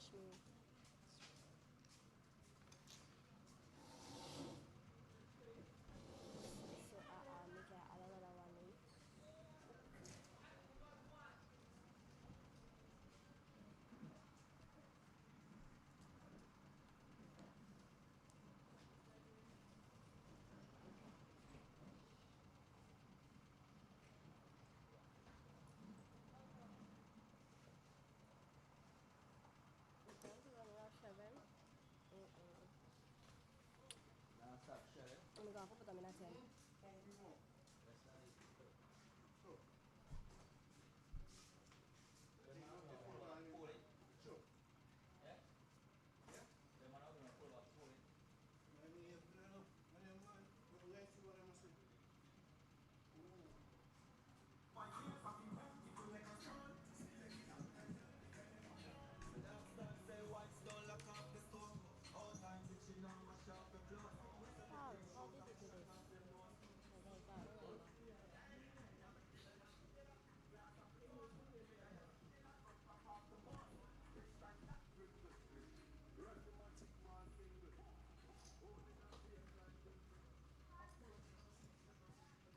watch me. So make another one. Seven. I'm going to put them in a 10. How did you do this?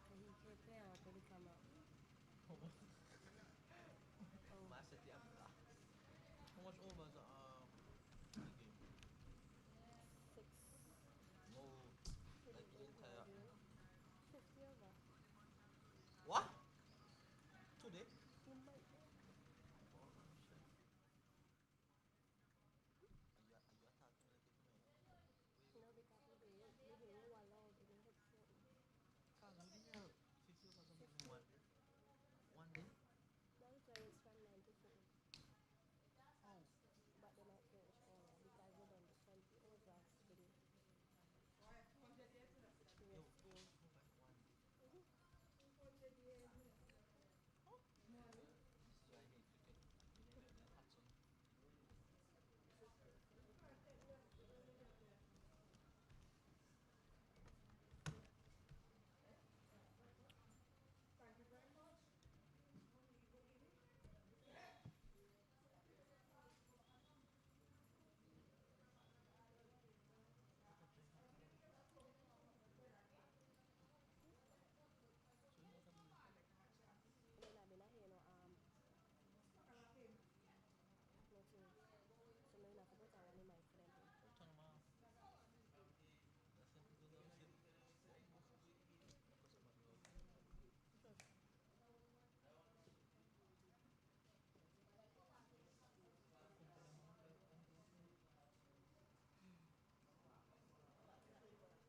He can't pay out when he come out. How much overs the game? 6. No, like the entire. 50 over. What? Today? You might. Oh shit. Are you attacking like it, man? No, because we hear you alone. We didn't hit something. Cause we didn't have 50 overs on one day. That is why it's from 9 to 4. Oh. But they might finish earlier because they done the 20 overs today. Yo, Yes, game. over one day. This is why I hate cricket. You never get that hot sun. So you know what I mean? Then I've been here, nothing. So maybe I forgot I want to my friend. Oh, turn them off. That's something to go sit.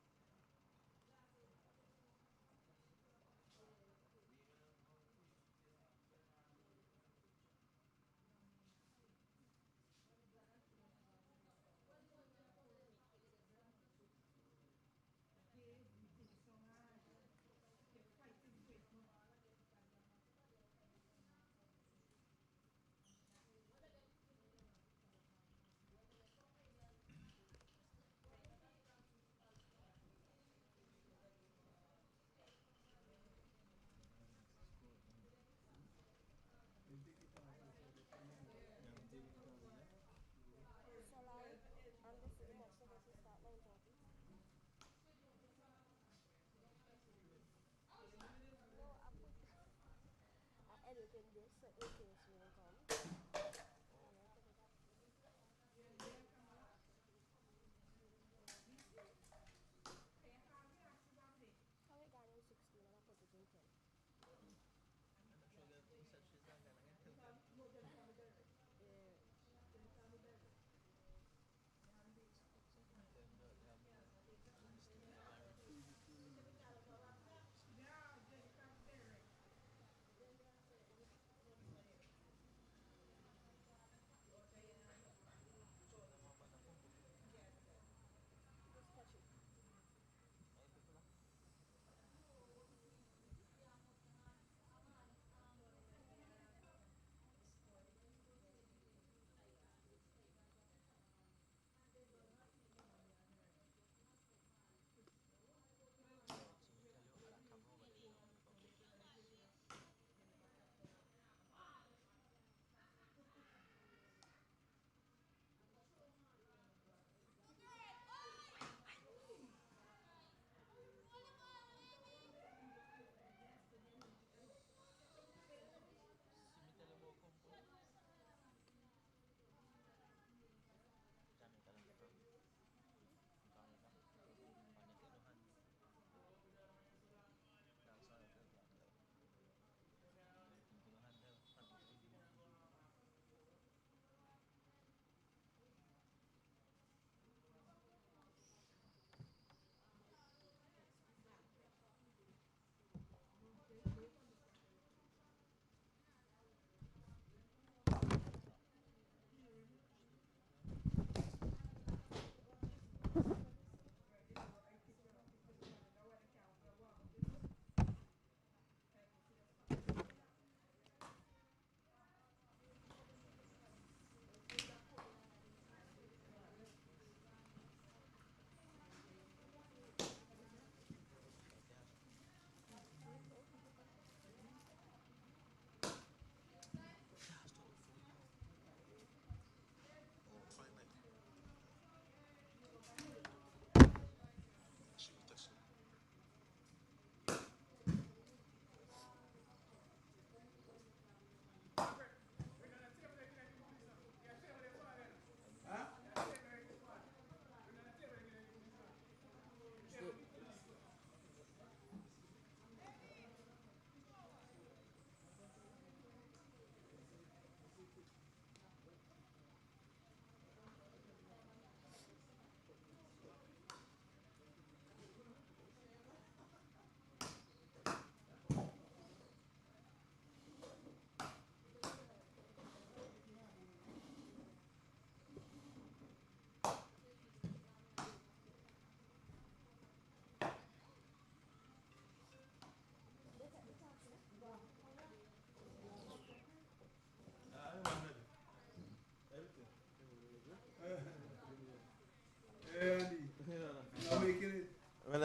Because somebody out. Sure. Company amount like 1,000. Salary, and this is the next supposed to start 9:30. No, I edited this so in case you will come. Oh, And I put it up. How it got in 16 and I put it in 10. I'm not sure that things such as that I can tell them. Yeah. Something like them, they have more mistake in Irish.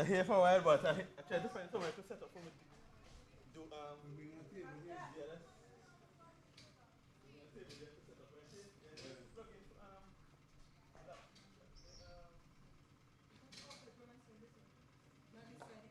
here for a while, but I tried to find somewhere to set up for me. Do yeah, that's a table there to set up right here. Yeah, just plug in that Pallet over there. Pallet over there.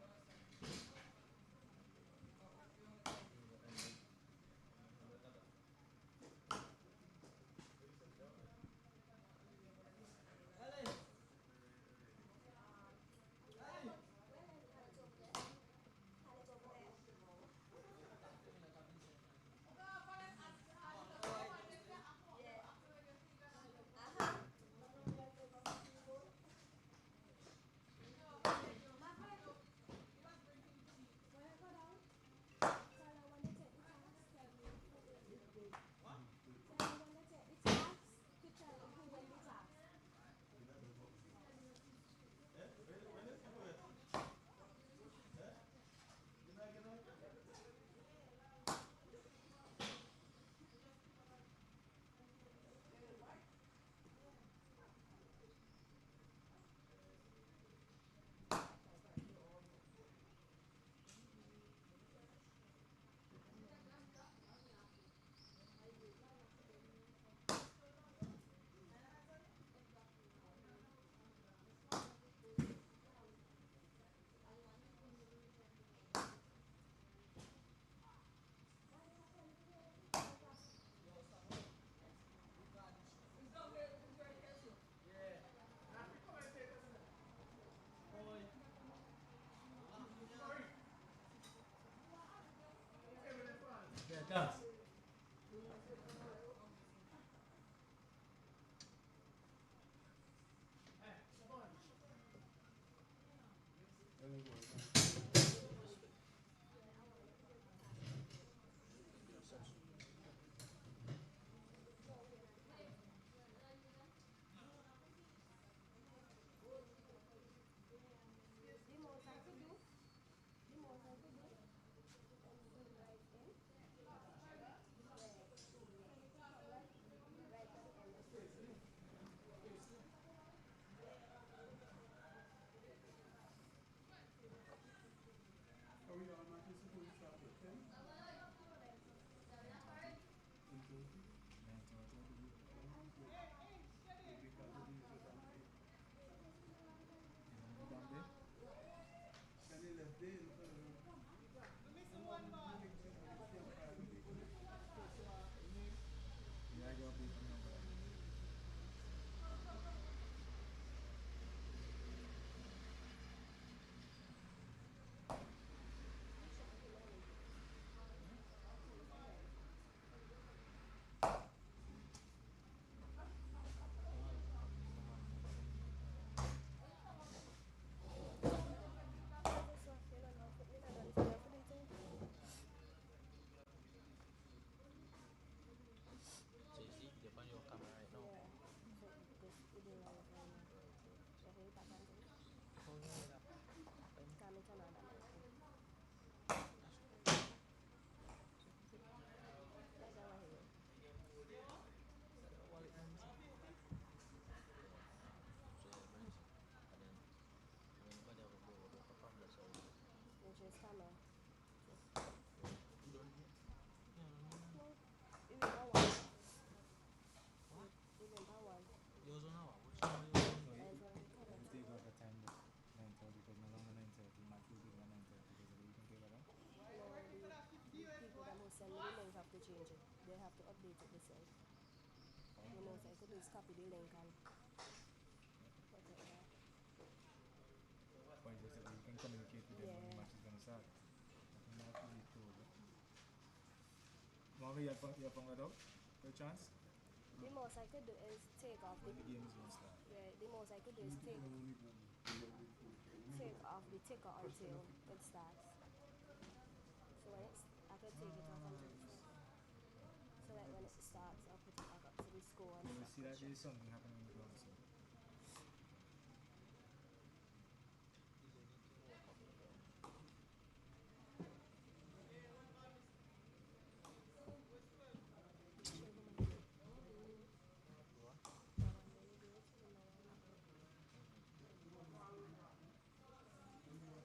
Yeah. Uh-huh. Whatever down. Tell her when they take the task, tell me who win the game. Tell her when they take the task to tell me who win the task. when is it? Eh? You not get on? Yeah, thanks. The most I could do, the most I could do, and do right in. Yeah. Come right at the end of it. Are we on matches supposed to start at 10? 10:30? 9:30. We'll be back to the usual time at 8. You want to be back there? Can they left there? Look at them. I'm not moving to the camp fire with it. Yeah, I got update from number. This one, you know, put me down for your fleeting. So you see, they're on your camera right now. Yeah. So this video live right now. So hold back and do. Oh yeah, that happen. Can me turn on that mic thing. Like that one here. Is that your wallet now, Missy? So yeah, bring it. And then when anybody have a blow, we'll go from there, so Which is camera. you don't need it? Yeah, no, no, no. No. Even that one. What? Even that one. Yours on our? Which one are yours on? No, That is it, on the camera you too. take off the time, but 9:30 because no longer 9:30. Match will be at 9:30 because you can take it out. No, the people that who send me the link have to change it. They have to update it themselves. The most I could do is copy the link and put it there. But just you can communicate with them when the Yeah. match is going to start. I think that's really cool. Marvin, you have found that out? By chance? The most I could do is take off the When the game is going to start. yeah, the most I could do is take off the ticker until it starts. So when it's I could take it off until it starts. So that when it starts I'll put it back up to the score and You will stuff. see that there is something happening on the ground soon. Is anything work up on the ground? Show him how to do it. What? That one when you do it, you know what to do. Mm-hmm.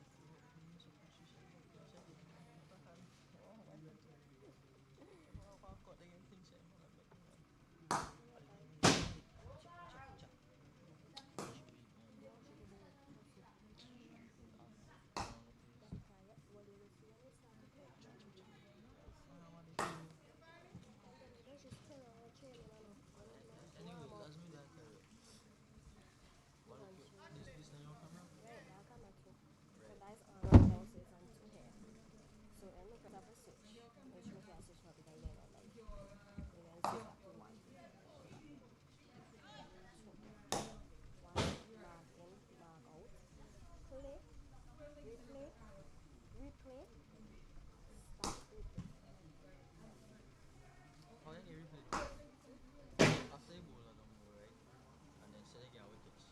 say they get wickets.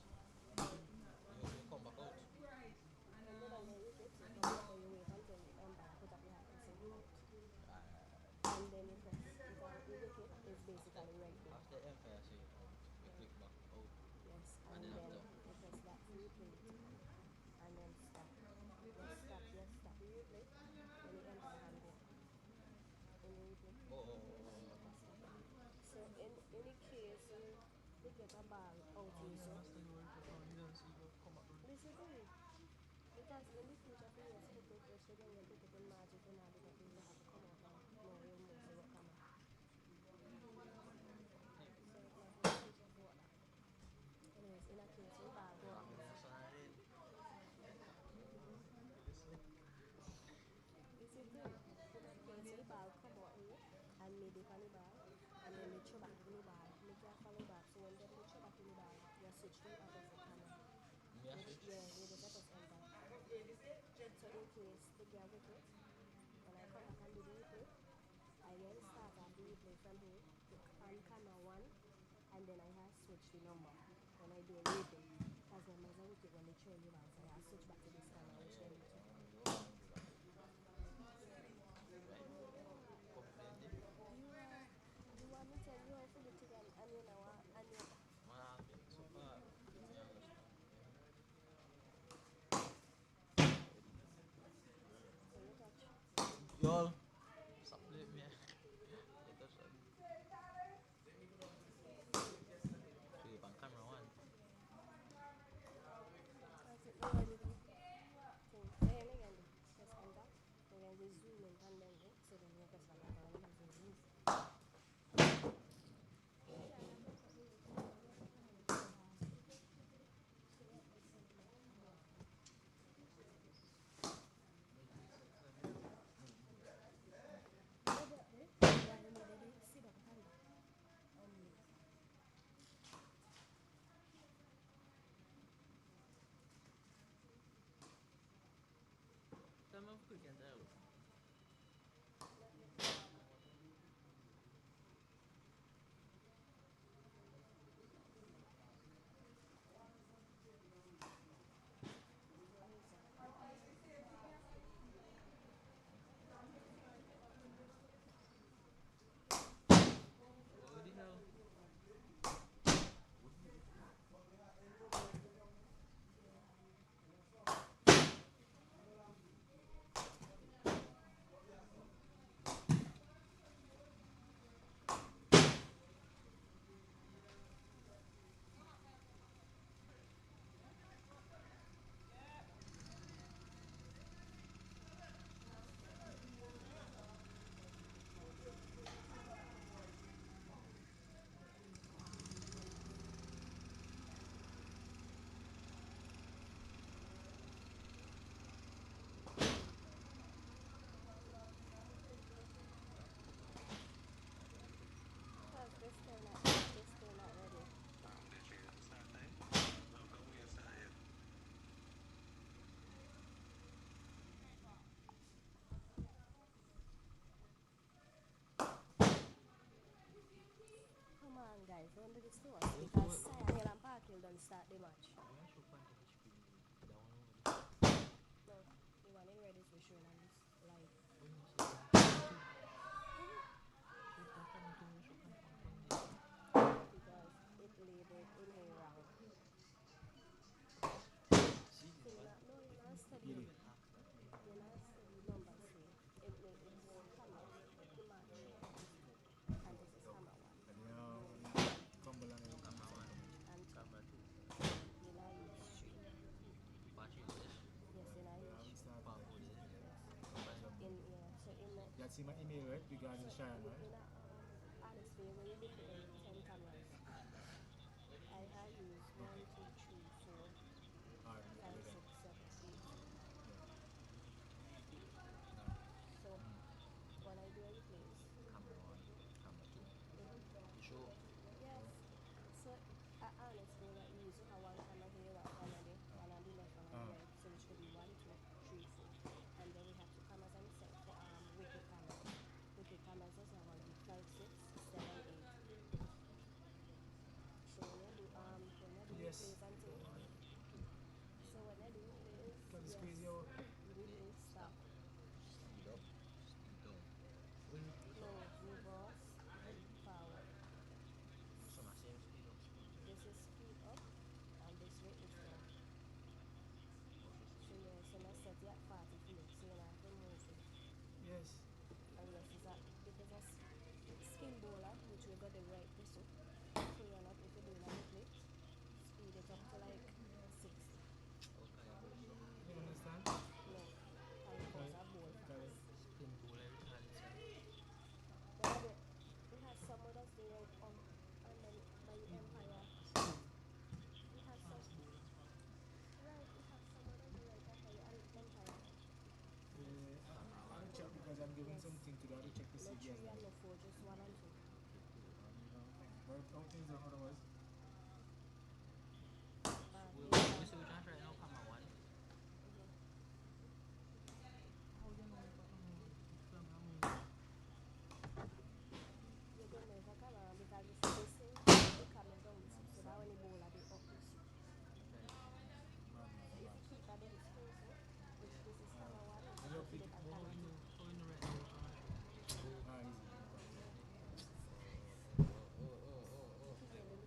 Then You come back out. when they don't get wickets, you come out and you wait until the umpire put up the hand and say out. And then you press because the wicket is basically red ball. After the empire say out, you click back out. Yes, And and then then after you press that replay it and then stop. Yes, stop the replay. Then you enter the hand go up in the replay. oh. Stop it. So in any case they get a ball out Oh, here, you so understand the word now. You don't see you come back round. this is it. Because in the future for you split it, which again you put it in magic and all because you have to come out and know you mostly what come out. Hey, So it might be future for that. Anyways, in a case we ball go up I'm here. listening. You listening? This is it. In a case the ball come out here and me dip on the ball and then they throw back in the ball. Me can follow back. So when them they throw back in the ball, you switch to opposite camera. Me a switch. Yeah, you just press enter. So in case they get wicket, when I come back and do the replay, I then start off the replay from here, click on camera 1, and then I have switch the number when I do a replay. Because when there's a wicket when they throw in the ball, so I have switch back to this camera, which Yeah, they need to. you want to do that. Right? Come plenty. You want me to tell you how to do it again, and you know what, and you Man, so far, me understand. so you touch. Y'all, stop playing with me. You touch that. Clip on camera one. That's it, you already do. Thing. So here again, press enter. You can just zoom in and then it, so then you press back enter when you have to zoom. Sit up, stand up. Tell me if you can tell. What the hell? Because they're still not ready. Come on, guys, don't do this to us Wait, because wait. Cyan and Parkhill don't start the match. Why I show point on the screen? That one over there. No, the one in red is we're showing on this live. When you say that, too. Show point on two, show point on point there. Because it labeled in here wrong. See, So you're but not, no, you're not you studying. even ask that one. You're not studying numbers here. It's cameras. The match is 2 and this is camera 1. And Cumberland and Camera one, And camera two. you're not use 3. Battery there. Yes, you're not I use haven't 3. started. Power there. Yes. In yeah, so in the You had seen my email, right? Regarding so Cheyenne, right? in a honest way, when you look at them 10 cameras, I have used 1, 2, 3, 4, Alright, 5, okay 6, then. 7, 8. Alright. So when I do a replace, Camera one, camera two. You sure? yes. So honestly, that you use have one camera here, one camera there, one on the left, one on the right. So which could be 1, 2, 3, 4. And then we have 2 cameras on the set for wicket cameras. Wicket cameras also have 1, 2, 5, 6, 7, 8. So when you do you got the right this so you're not if you're doing a play, speed it up to like 60. Okay. You understand? No, and cause a ball Correct. fast. Spin ball every time itself. We have some others there and then by the Speed ball. Empire. Spin. We have some Fast bowler. right. We have some others right after the Empire. Yeah, I'll check because I'm giving Yes. something to do. I'll check to see No if he has three and that. no four, just one and two. Okay, cool. But how things are otherwise? We say we trying to try now, come on one. How do you know if I'm You don't know if I come around because this thing they coming down this so that when the ball are they up this. So if you keep at them space, which this is camera one, I you don't keep pick it it. at But camera two. how in the right direction right? Ah, easy. Steady. You keep it in the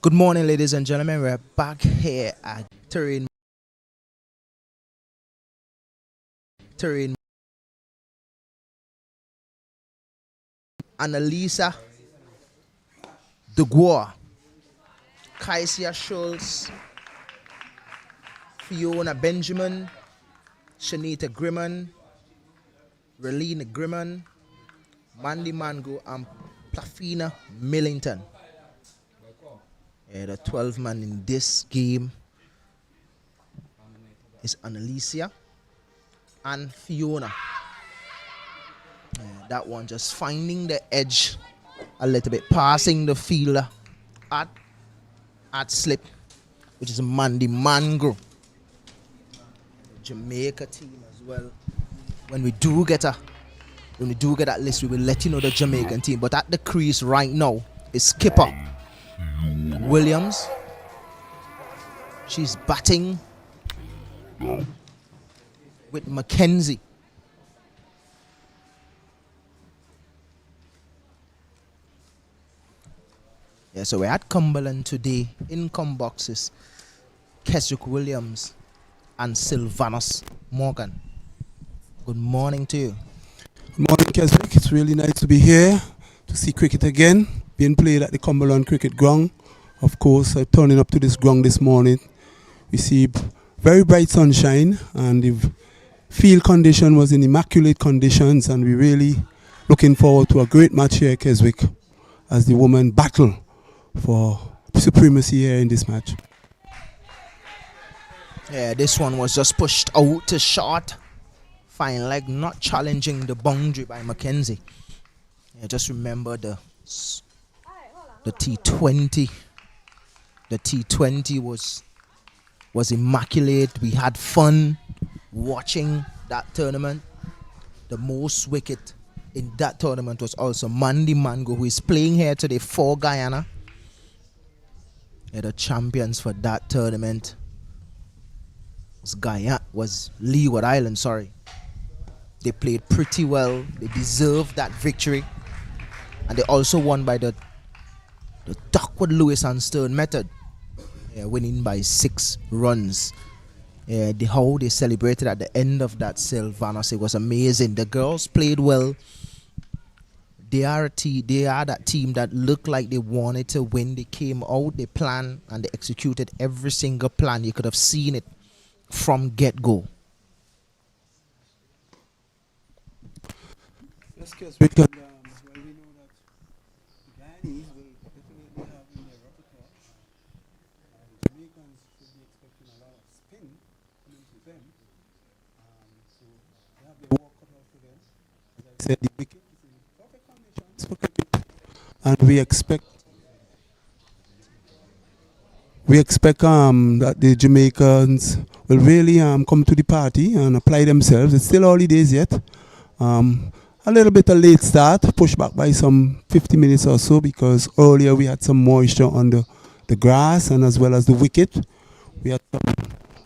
Good morning, ladies and gentlemen. We're back here at Terrain Annalisa Dugois, Kaisia Schultz, Fiona Benjamin, Shanita Grimman, Relina Grimman, Mandy Mango, and Plafina Millington. The 12 man in this game is Annalisa and Fiona. That one just finding the edge a little bit, passing the fielder at slip, which is Mandy Mango. Jamaica team as well. When we do get that list, we will let you know the Jamaican team. But at the crease right now is skipper Williams. She's batting with Mackenzie. Yeah, so we're at Cumberland today. Income boxes, Keswick Williams and Sylvanus Morgan. Good morning to you. Good morning, Keswick. It's really nice to be here to see cricket again, being played at the Cumberland Cricket Ground. Of course, turning up to this ground this morning, we see very bright sunshine, and the field condition was in immaculate conditions, and we're really looking forward to a great match here at Keswick as the women battle for supremacy here in this match. Yeah, this one was just pushed out to short. Fine leg, not challenging the boundary by Mackenzie. Yeah, just remember the T20. The T20 was immaculate. We had fun watching that tournament. The most wicket in that tournament was also Mandy Mango, who is playing here today for Guyana. Yeah, the champions for that tournament was Leeward Island, sorry. They played pretty well. They deserved that victory. And they also won by the Duckwood, Lewis and Stern method. Yeah, winning by 6 runs. Yeah, how they celebrated at the end of that Sylvanus, it was amazing. The girls played well. They are that team that looked like they wanted to win. They came out, they planned, and they executed every single plan. You could have seen it from get-go. Yes, Keswick, and well, we know that the Guyanese will definitely have in their repertoire. The Jamaicans should be expecting a lot of spin coming to them. So they have their work cut out for them. As I said, the wicket is in perfect conditions for cricket, and we expect that the Jamaicans will really come to the party and apply themselves. It's still early days yet. A little bit of late start, pushed back by some 50 minutes or so, because earlier we had some moisture on the grass and as well as the wicket. We had some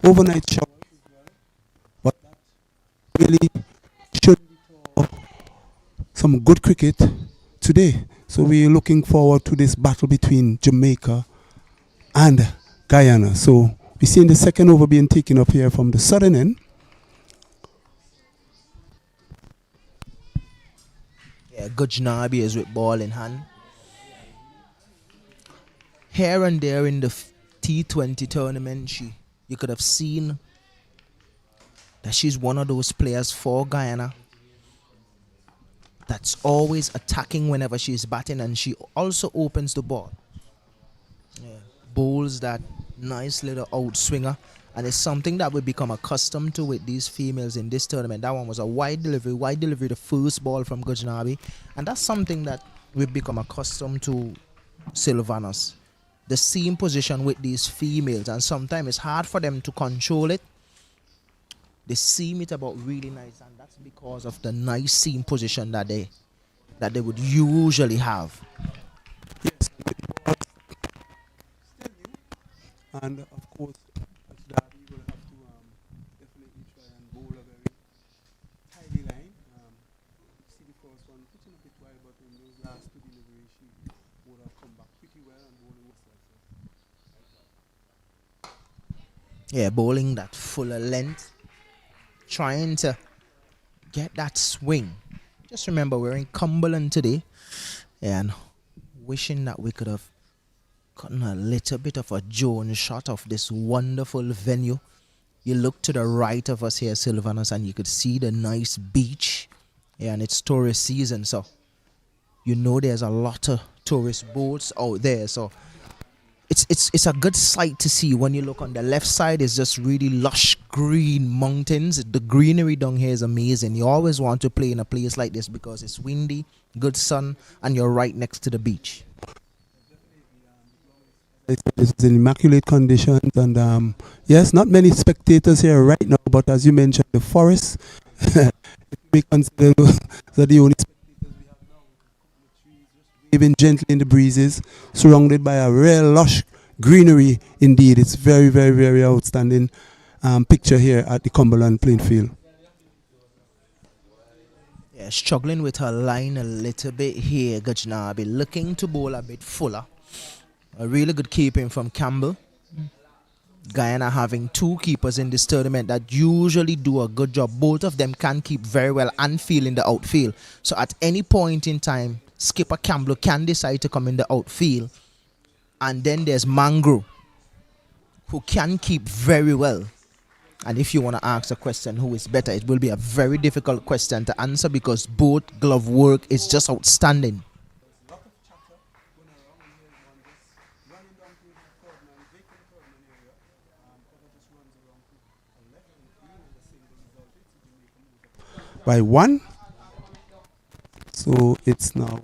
overnight showers as well, but that really should be for some good cricket today. So we're looking forward to this battle between Jamaica and Guyana. So we're seeing the second over being taken up here from the southern end. Yeah, Gujnabi is with ball in hand. Here and there in the T20 tournament, you could have seen that she's one of those players for Guyana that's always attacking whenever she's batting, and she also opens the ball. Yeah. Bowls that nice little outswinger, and it's something that we become accustomed to with these females in this tournament. That one was a wide delivery, the first ball from Gujnabi, and that's something that we've become accustomed to Sylvanus. The seam position with these females, and sometimes it's hard for them to control it. They seam it about really nice, and that's because of the nice seam position that they would usually have. Yes, still new, and of course, as that we will have to definitely try and bowl a very tidy line. See the first one pitching a bit wide, but in those last 2 deliveries, she would have come back pretty well and bowling was like that. Yeah, bowling that fuller length, trying to get that swing. Just remember, we're in Cumberland today, and wishing that we could have gotten a little bit of a Jones shot of this wonderful venue. You look to the right of us here, Sylvanus, and you could see the nice beach. Yeah, and it's tourist season, so you know there's a lot of tourist boats out there. So it's a good sight to see. When you look on the left side, it's just really lush green mountains. The greenery down here is amazing. You always want to play in a place like this because it's windy, good sun, and you're right next to the beach. It's in immaculate conditions, and yes, not many spectators here right now. But as you mentioned, the forest, we consider the only waving gently in the breezes, surrounded by a real lush greenery. Indeed, it's very, very, very outstanding picture here at the Cumberland playing field. Yeah, struggling with her line a little bit here, Gajnabi, looking to bowl a bit fuller. A really good keeping from Campbell. Guyana having two keepers in this tournament that usually do a good job. Both of them can keep very well and feel in the outfield. So at any point in time, skipper Campbell can decide to come in the outfield. And then there's Mangro, who can keep very well. And if you want to ask a question who is better, it will be a very difficult question to answer because both glove work is just outstanding. By one, so it's now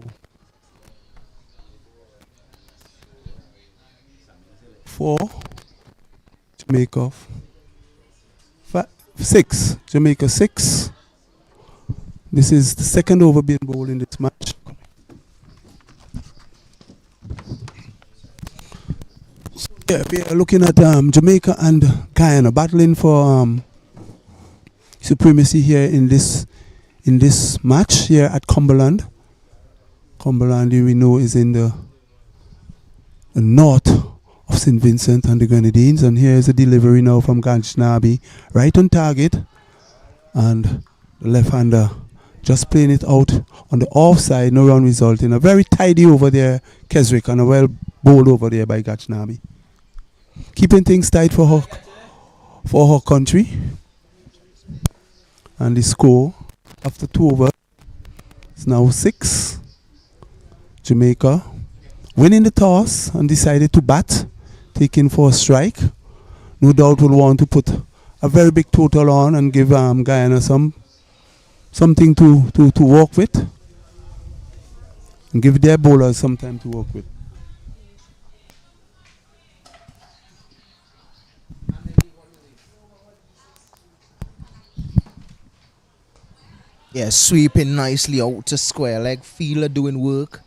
4 Jamaica 6 Jamaica 6. This is the second over being bowled in this match. Yeah, we are looking at Jamaica and Guyana battling for supremacy here in this match here at Cumberland. Cumberland, we know, is in the north of St. Vincent and the Grenadines, and here is a delivery now from Gajnabi, right on target, and the left-hander just playing it out on the offside, no run resulting. A very tidy over there, Keswick, and a well bowled over there by Gajnabi. Keeping things tight for her country. And the score after 2 overs is now 6. Jamaica winning the toss and decided to bat, taking for a strike. No doubt will want to put a very big total on and give Guyana something to work with, and give their bowlers some time to work with. Yeah, sweeping nicely out to square leg. Fielder doing work.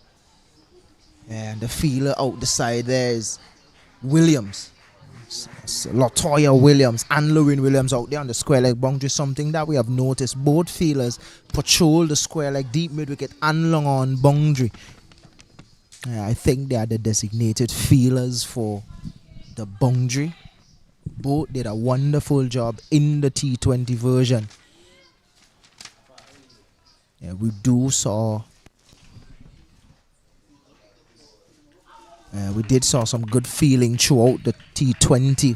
And the fielder out the side there is Williams. Latoya Williams and Lorraine Williams out there on the square leg boundary. Something that we have noticed. Both fielders patrol the square leg, deep mid wicket and long on boundary. I think they are the designated fielders for the boundary. Both did a wonderful job in the T20 version. Yeah, we did saw some good feeling throughout the T20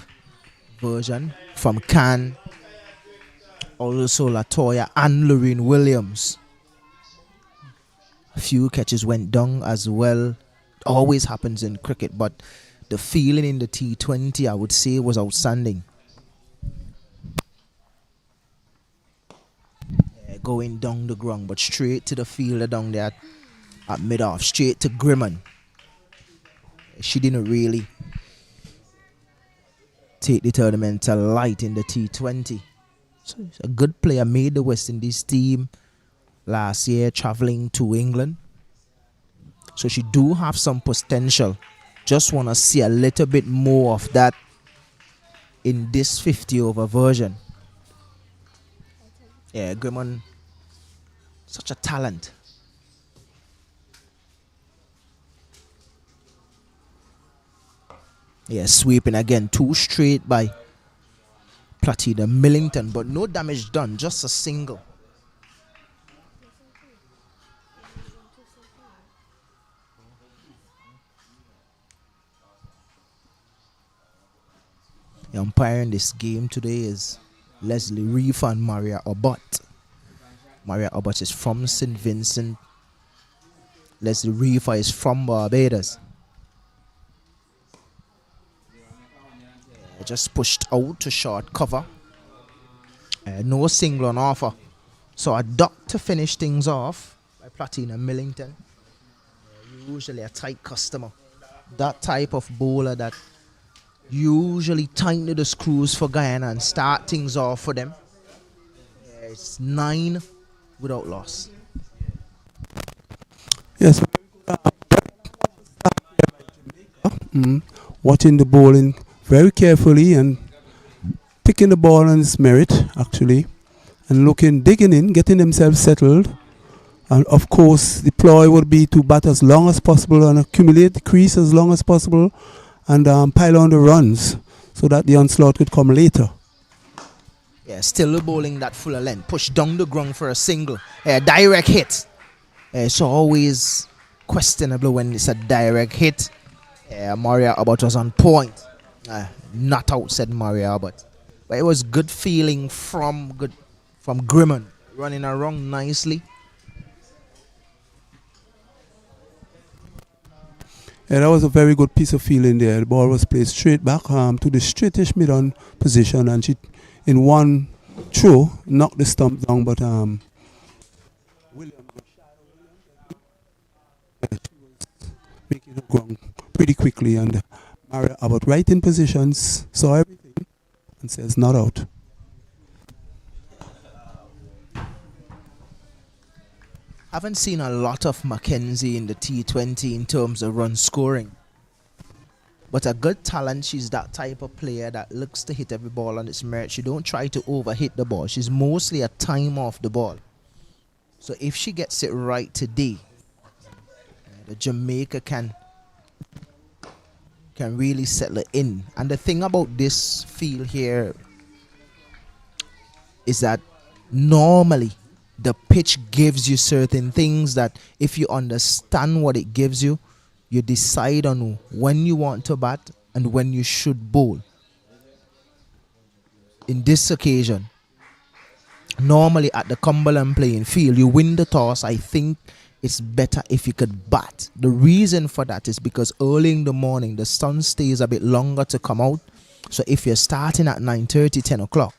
version from Khan, also Latoya and Lorraine Williams. A few catches went down as well. Always happens in cricket, but the feeling in the T20, I would say, was outstanding. Going down the ground, but straight to the fielder down there at mid-off, straight to Grimman. She didn't really take the tournament to light in the T20. So a good player, made the West Indies team last year, traveling to England. So she do have some potential. Just want to see a little bit more of that in this 50 over version. Yeah, Grimman, such a talent. Yeah, sweeping again, 2 straight by Platina Millington, but no damage done, just a single. The umpire in this game today is Leslie Reef and Maria Abbott. Maria Abbott is from St. Vincent. Leslie Reef is from Barbados. Just pushed out to short cover. No single on offer. So a duck to finish things off by Platina Millington. Usually a tight customer. That type of bowler that usually tighten the screws for Guyana and start things off for them. It's 9 without loss. Yes. Watching the bowling very carefully and picking the ball on its merit, actually, and digging in, getting themselves settled. And of course, the ploy would be to bat as long as possible and accumulate the crease as long as possible and pile on the runs so that the onslaught could come later. Yeah, still bowling that fuller length. Push down the ground for a single. Direct hit. It's always questionable when it's a direct hit. Maria Abbott was on point. Not out, said Maria Abbott. But it was good feeling from Grimman. Running around nicely. Yeah, that was a very good piece of feeling there. The ball was played straight back to the straightish mid-on position, and she, in one throw, knocked the stump down. But Williams she was making her ground pretty quickly, and Maria Abbott right in positions, saw everything, and says not out. Haven't seen a lot of Mackenzie in the T20 in terms of run scoring. But a good talent, she's that type of player that looks to hit every ball on its merit. She don't try to overhit the ball. She's mostly a time off the ball. So if she gets it right today, the Jamaica can really settle in. And the thing about this field here is that normally the pitch gives you certain things that if you understand what it gives you, you decide on when you want to bat and when you should bowl. In this occasion, normally at the Cumberland playing field, you win the toss. I think it's better if you could bat. The reason for that is because early in the morning, the sun stays a bit longer to come out. So if you're starting at 9:30, 10 o'clock,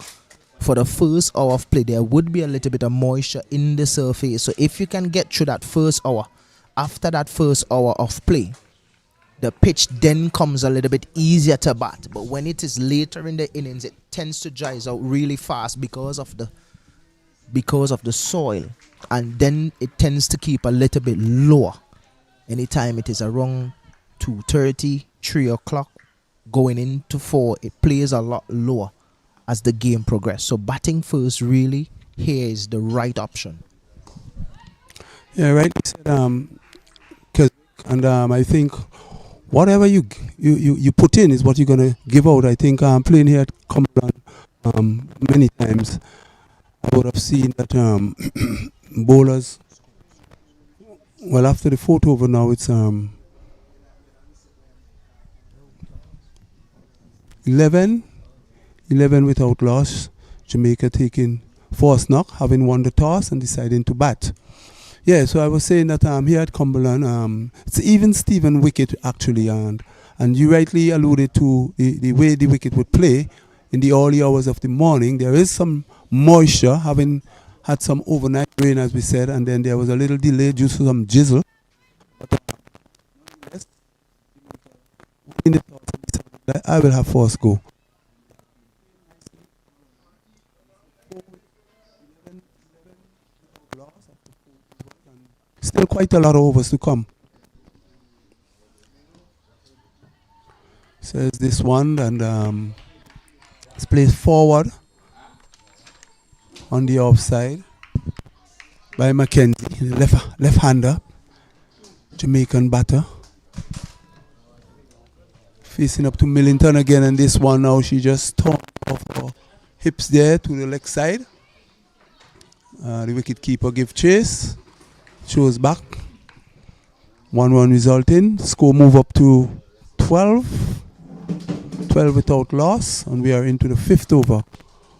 for the first hour of play, there would be a little bit of moisture in the surface. So if you can get through that first hour, after that first hour of play, the pitch then comes a little bit easier to bat. But when it is later in the innings, it tends to dry out really fast because of the soil. And then it tends to keep a little bit lower. Anytime it is around 2:30, 3 o'clock, going into 4, it plays a lot lower as the game progresses. So batting first really here is the right option. Yeah, right. And I think whatever you put in is what you're going to give out. I think playing here at Cumberland many times, I would have seen that bowlers, well, after the 4th over now, it's 11 without loss. Jamaica taking force knock, having won the toss and deciding to bat. Yeah, so I was saying that here at Cumberland, it's even Steven wicket actually, and you rightly alluded to the way the wicket would play in the early hours of the morning. There is some moisture, having had some overnight rain, as we said, and then there was a little delay due to some drizzle. But yes, in the toss, I will have force go. Still quite a lot of overs to come. Says this one, and it's placed forward on the offside by Mackenzie, left-hander, Jamaican batter. Facing up to Millington again, and this one now she just turned off hips there to the leg side. The wicket keeper give chase, shows back. 1-1 resulting. Score move up to 12 without loss, and we are into the 5th over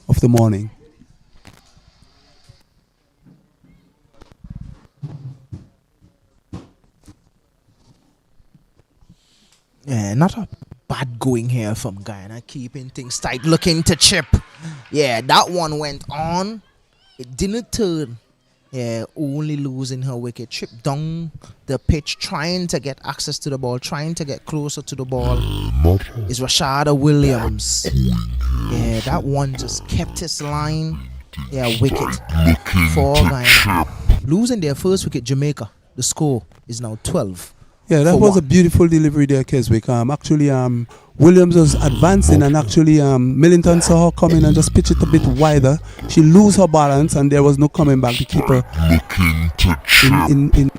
of the morning. Yeah, not a bad going here from Guyana, keeping things tight, looking to chip. Yeah, that one went on. It didn't turn. Yeah, only losing her wicket. Chip down the pitch, trying to get access to the ball, trying to get closer to the ball. Is Rashada Williams. Yeah, that one just kept his line. Yeah, wicket for Guyana. Losing their first wicket, Jamaica. The score is now 12. Yeah, that was a beautiful delivery there, Keswick. Williams was advancing, and actually Millington saw her coming and just pitched it a bit wider. She lose her balance, and there was no coming back. The keeper in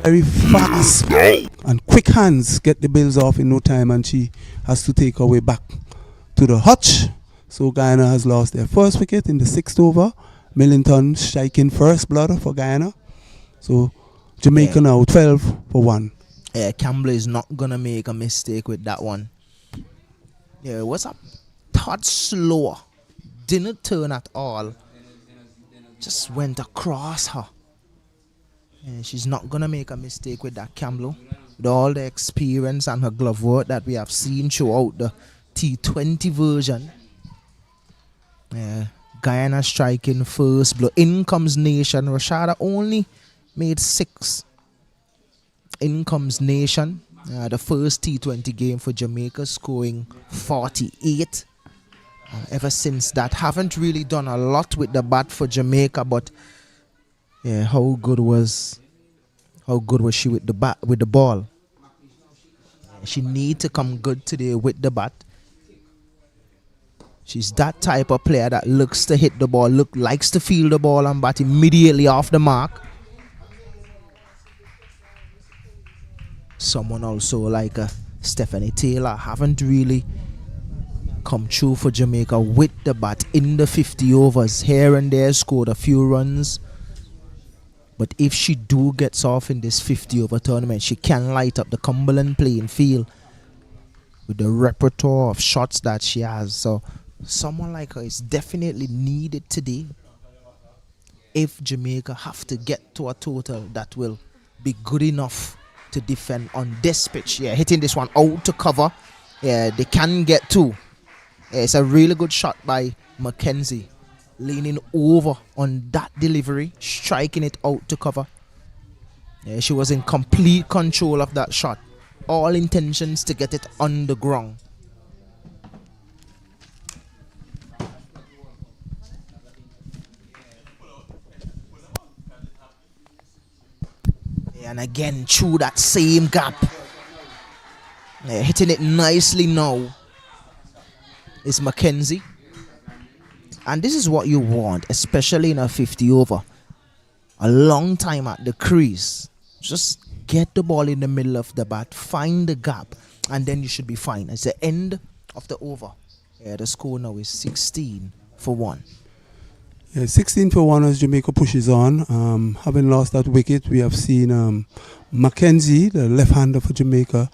very fast and quick hands get the bills off in no time, and she has to take her way back to the hutch. So Guyana has lost their first wicket in the 6th over. Millington striking first blood for Guyana. So Jamaica now 12 for 1. Yeah, Campbell is not gonna make a mistake with that one. Yeah, it was a touch slower. Didn't turn at all. Just went across her. Yeah, she's not gonna make a mistake with that, Campbell. With all the experience and her glove work that we have seen throughout the T20 version. Yeah, Guyana striking first blow. In comes Nation. Rashada only made 6. In comes Nation, the first T20 game for Jamaica, scoring 48. Ever since that, haven't really done a lot with the bat for Jamaica, but yeah, how good was she with the bat, with the ball? She need to come good today with the bat. She's that type of player that looks to hit the ball, likes to feel the ball and bat immediately off the mark. Someone also like Stephanie Taylor haven't really come true for Jamaica with the bat in the 50 overs. Here and there scored a few runs. But if she do gets off in this 50 over tournament, she can light up the Cumberland playing field with the repertoire of shots that she has. So someone like her is definitely needed today if Jamaica have to get to a total that will be good enough to defend on this pitch. Yeah, hitting this one out to cover. Yeah, they can get 2. Yeah, it's a really good shot by Mackenzie, leaning over on that delivery, striking it out to cover. Yeah, she was in complete control of that shot. All intentions to get it on the ground. And again, through that same gap. Yeah, hitting it nicely now is Mackenzie. And this is what you want, especially in a 50 over. A long time at the crease. Just get the ball in the middle of the bat, find the gap, and then you should be fine. It's the end of the over. Yeah, the score now is 16 for 1. Yeah, 16 for 1 as Jamaica pushes on. Having lost that wicket, we have seen Mackenzie, the left-hander for Jamaica,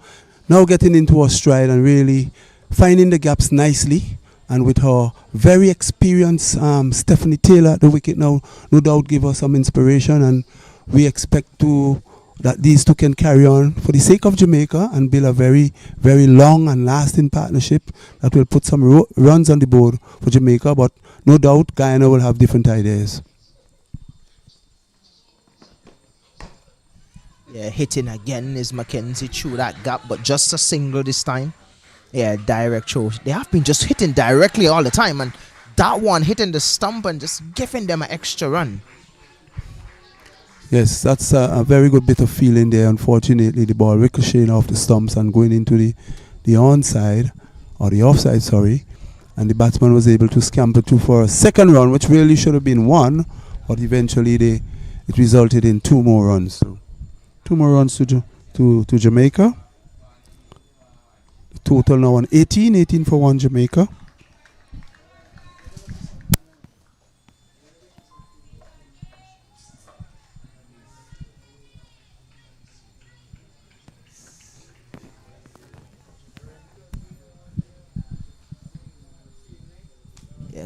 now getting into her stride and really finding the gaps nicely. And with her very experienced Stephanie Taylor at the wicket now, no doubt give her some inspiration. And we expect that these two can carry on for the sake of Jamaica and build a very, very long and lasting partnership that will put some runs on the board for Jamaica. But no doubt Guyana will have different ideas. Yeah, hitting again is Mackenzie through that gap, but just a single this time. Yeah, direct throw. They have been just hitting directly all the time, and that one hitting the stump and just giving them an extra run. Yes, that's a very good bit of feeling there. Unfortunately, the ball ricocheting off the stumps and going into the onside, or the offside, sorry. And the batsman was able to scamper through for a second run, which really should have been 1, but eventually it resulted in 2 more runs. So 2 more runs to Jamaica. The total now on 18 for 1 Jamaica.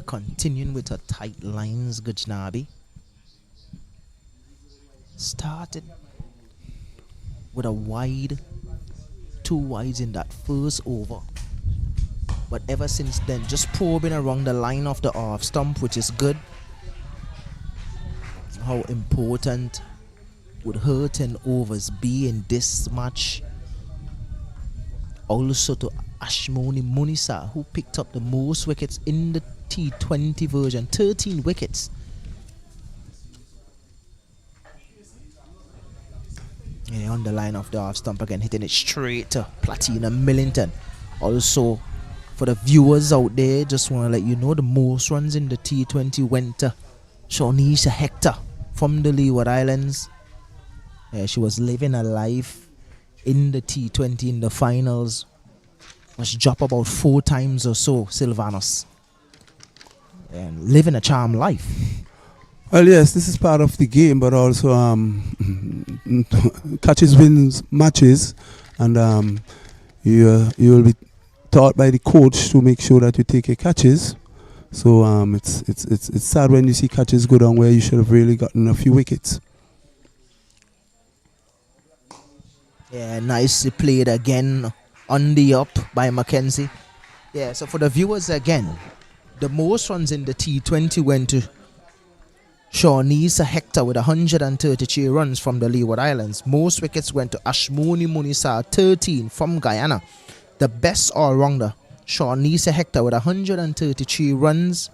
continuing with her tight lines, Gujnabi. Started with a wide, 2 wides in that first over. But ever since then, just probing around the line of the off stump, which is good. How important would her 10 overs be in this match? Also to Ashmoni Munisa, who picked up the most wickets in the T20 version, 13 wickets. Yeah, on the line of the off stump again, hitting it straight to Platina Millington. Also, for the viewers out there, just want to let you know the most runs in the T20 went to Shawnisha Hector from the Leeward Islands. Yeah, she was living a life in the T20 in the finals. Was dropped about 4 times or so, Sylvanos. And living a charmed life. Well, yes, this is part of the game, but also catches wins matches, and you will be taught by the coach to make sure that you take your catches. So it's sad when you see catches go down where you should have really gotten a few wickets. Yeah, nicely played again on the up by Mackenzie. Yeah, so for the viewers again, the most runs in the T20 went to Shawnisa Hector with 133 runs from the Leeward Islands. Most wickets went to Ashmoni Munisa, 13 from Guyana. The best all-rounder, Shawnisa Hector with 133 runs.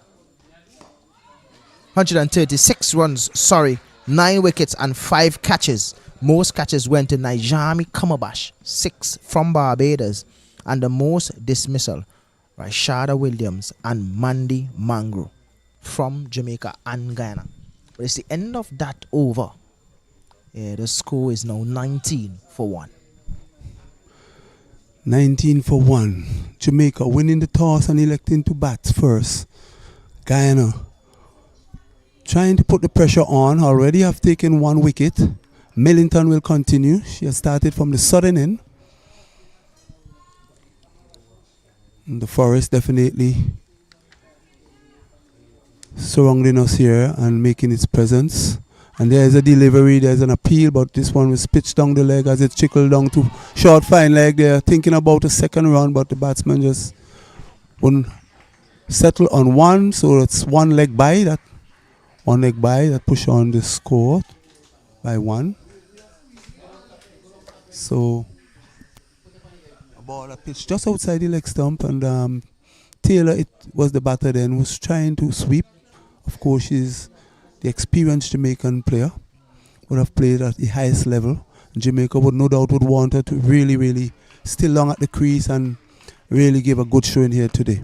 136 runs, 9 wickets and 5 catches. Most catches went to Najami Kamabash, 6 from Barbados. And the most dismissal, Rashada Williams and Mandy Mangro from Jamaica and Guyana. But it's the end of that over. Yeah, the score is now 19 for 1. 19 for 1. Jamaica winning the toss and electing to bat first. Guyana trying to put the pressure on. Already have taken 1 wicket. Millington will continue. She has started from the southern end. And the forest definitely surrounding us here and making its presence. And there's a delivery, there's an appeal, but this one was pitched down the leg as it trickled down to short fine leg. They're thinking about a second run, but the batsman just wouldn't settle on one, so it's one leg by that push on the score by 1. So a ball that pitched just outside the leg stump, and Taylor, it was the batter then, was trying to sweep. Of course, she's the experienced Jamaican player, would have played at the highest level. Jamaica would no doubt would want her to really, really stay long at the crease and really give a good showing here today.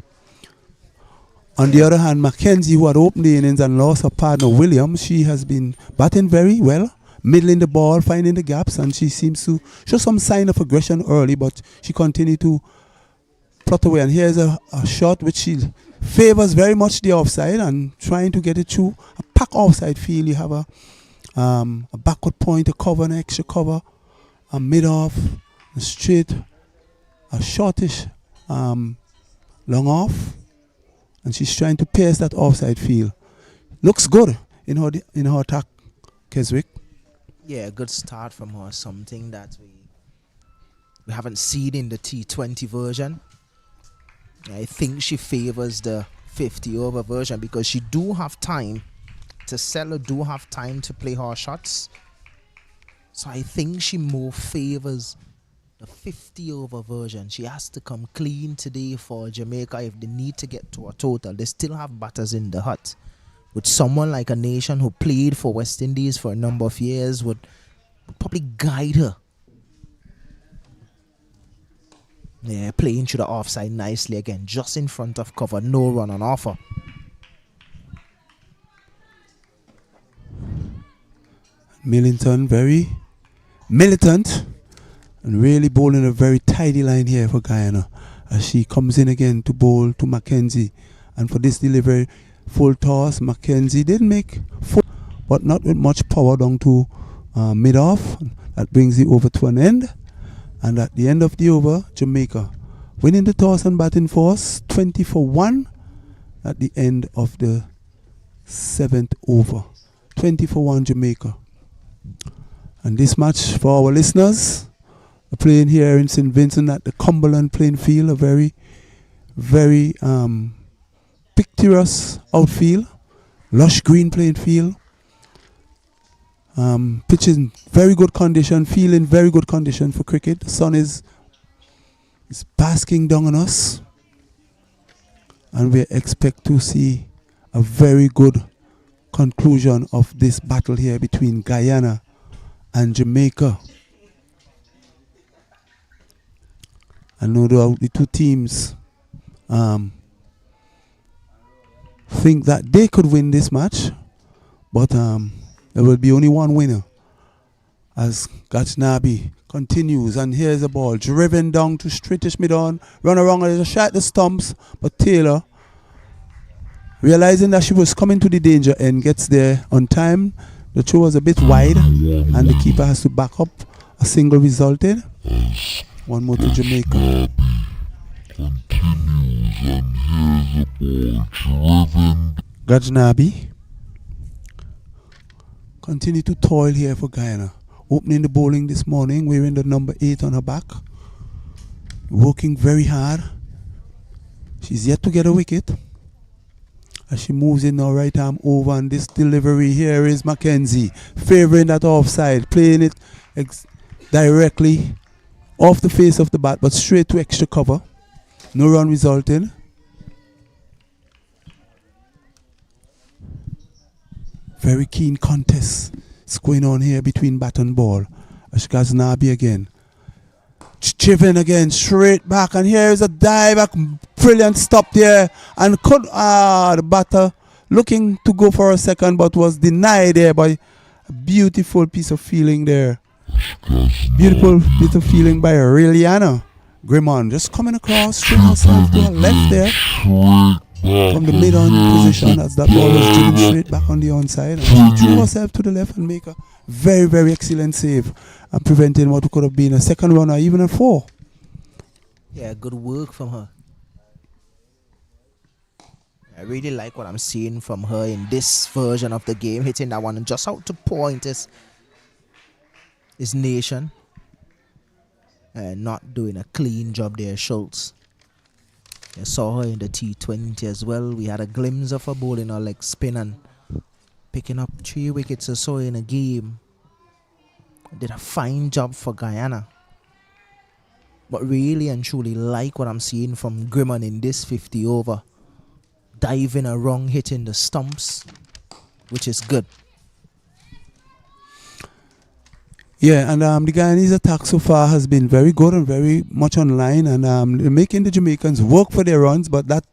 On the other hand, Mackenzie, who had opened the innings and lost her partner Williams, she has been batting very well, middling the ball, finding the gaps, and she seems to show some sign of aggression early, but she continued to plot away. And here's a shot which she favors very much the offside and trying to get it through a pack offside field. You have a backward point, a cover, an extra cover, a mid-off, a straight, a shortish long off, and she's trying to pierce that offside field. Looks good in her attack, Keswick. Yeah, good start from her. Something that we haven't seen in the T20 version. I think she favors the 50 over version because she do have time to sell or do have time to play her shots. So I think she more favors the 50 over version. She has to come clean today for Jamaica if they need to get to a total. They still have batters in the hut. With someone like a nation who played for West Indies for a number of years would probably guide her. Yeah, playing through the offside nicely again, just in front of cover, no run on offer. Millington very militant and really bowling a very tidy line here for Guyana as she comes in again to bowl to Mackenzie. And for this delivery, full toss, Mackenzie didn't make full, but not with much power down to mid-off. That brings the over to an end. And at the end of the over, Jamaica winning the toss and batting force, 20 for 1. at the end of the 7th over. 20-1 Jamaica. And this match for our listeners are playing here in St. Vincent at the Cumberland playing field, a very, very picturesque outfield, lush green playing field. Pitch in very good condition, field in very good condition for cricket. The sun is basking down on us, and we expect to see a very good conclusion of this battle here between Guyana and Jamaica. And no doubt the two teams think that they could win this match, but there will be only one winner as Gajnabi continues, and here's the ball driven down to straightish mid-on, run around and shot the stumps, but Taylor, realizing that she was coming to the danger end, gets there on time. The throw was a bit wide and the keeper has to back up. A single resulted. One more to Jamaica. Gajnabi continue to toil here for Guyana. Opening the bowling this morning, wearing the number 8 on her back. Working very hard. She's yet to get a wicket. As she moves in now, right arm over, and this delivery here is Mackenzie. Favouring that offside, playing it directly off the face of the bat, but straight to extra cover. No run resulting. Very keen contest is going on here between bat and ball. Ghaznabi again. Chiven again, straight back, and here is a dive, a brilliant stop there, and the batter looking to go for a second, but was denied there by a beautiful piece of fielding there. Beautiful bit of fielding by Liliana Grimon, just coming across, string herself to her left there from the mid-on position as that ball was driven straight back on the onside, and she threw herself to the left and make a very, very excellent save and preventing what could have been a second run or even a 4. Yeah, good work from her. I really like what I'm seeing from her in this version of the game, hitting that one and just out to point his nation. And not doing a clean job there, Schultz. I saw her in the T20 as well. We had a glimpse of her bowling her leg spin and picking up 3 wickets or so in a game. Did a fine job for Guyana. But really and truly like what I'm seeing from Grimon in this 50 over. Diving around, hitting the stumps, which is good. Yeah, and the Guyanese attack so far has been very good and very much online, and making the Jamaicans work for their runs, but that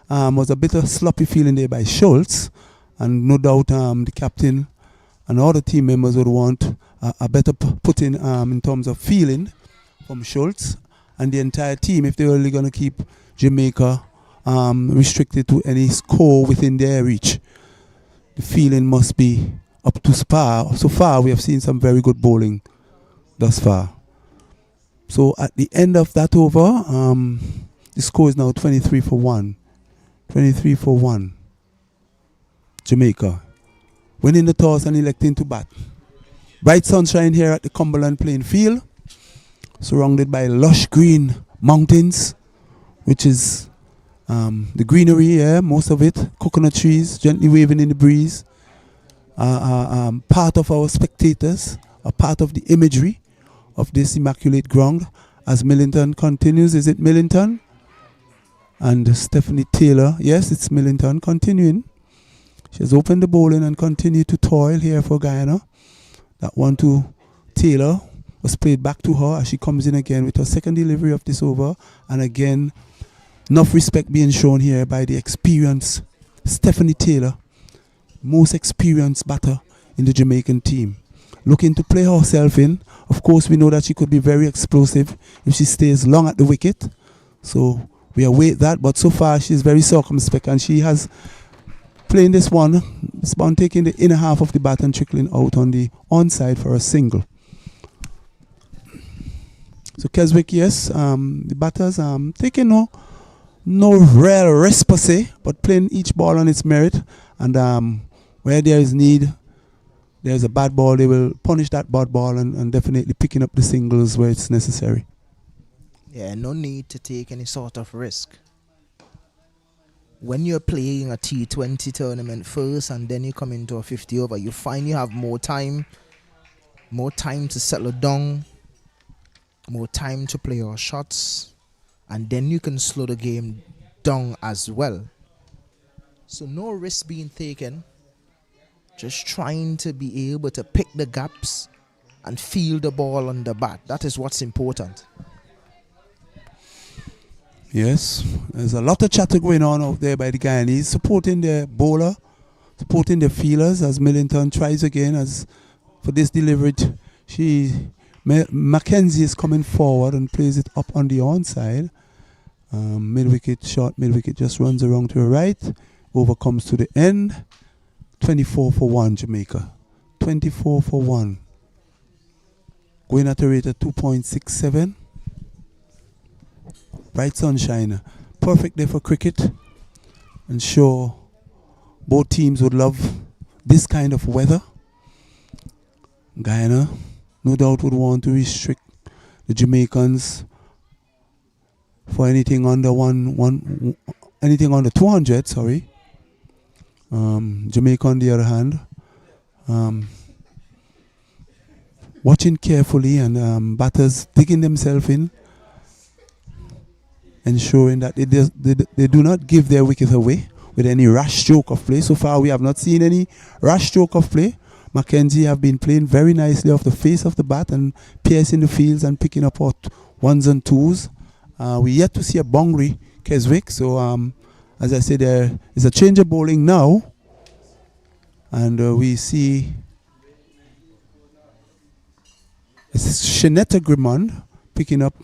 was a bit of sloppy feeling there by Schultz, and no doubt the captain and all the team members would want a better putting in terms of feeling from Schultz and the entire team if they're only going to keep Jamaica restricted to any score within their reach. The feeling must be up to par. So far, we have seen some very good bowling thus far. So at the end of that over, the score is now 23-1. 23-1. Jamaica winning the toss and electing to bat. Bright sunshine here at the Cumberland playing field, surrounded by lush green mountains, which is the greenery here, most of it, coconut trees gently waving in the breeze. Part of our spectators, a part of the imagery of this immaculate ground as Millington continues. Is it Millington? And Stephanie Taylor. Yes, it's Millington continuing. She has opened the bowling and continued to toil here for Guyana. That one to Taylor was played back to her as she comes in again with her second delivery of this over. And again, enough respect being shown here by the experienced Stephanie Taylor, most experienced batter in the Jamaican team. Looking to play herself in. Of course, we know that she could be very explosive if she stays long at the wicket. So we await that, but so far she's very circumspect, and she has playing this one taking the inner half of the bat and trickling out on the onside for a single. So Keswick, yes, the batters taking no no real risk per se, but playing each ball on its merit. And where there is need, there's a bad ball, they will punish that bad ball and definitely picking up the singles where it's necessary. Yeah, no need to take any sort of risk. When you're playing a T20 tournament first and then you come into a 50 over, you find you have more time to settle down, more time to play your shots, and then you can slow the game down as well. So no risk being taken, just trying to be able to pick the gaps and feel the ball on the bat. That is what's important. Yes, there's a lot of chatter going on out there by the Guyanese, supporting their bowler, supporting their fielders as Millington tries again. As for this delivery, Mackenzie is coming forward and plays it up on the onside. Mid-wicket shot, mid-wicket just runs around to the right, over comes to the end. 24 for 1 Jamaica. 24 for 1. Going at a rate of 2.67. Bright sunshine. Perfect day for cricket. And sure, both teams would love this kind of weather. Guyana, no doubt, would want to restrict the Jamaicans for anything under anything under 200. Sorry. Jamaica, on the other hand, watching carefully and batters digging themselves in, ensuring that they do not give their wicket away with any rash stroke of play. So far, we have not seen any rash stroke of play. Mackenzie have been playing very nicely off the face of the bat and piercing the fields and picking up out ones and twos. We yet to see a boundary Keswick. So, as I said, there is a change of bowling now. And we see Shanetta Grimond picking up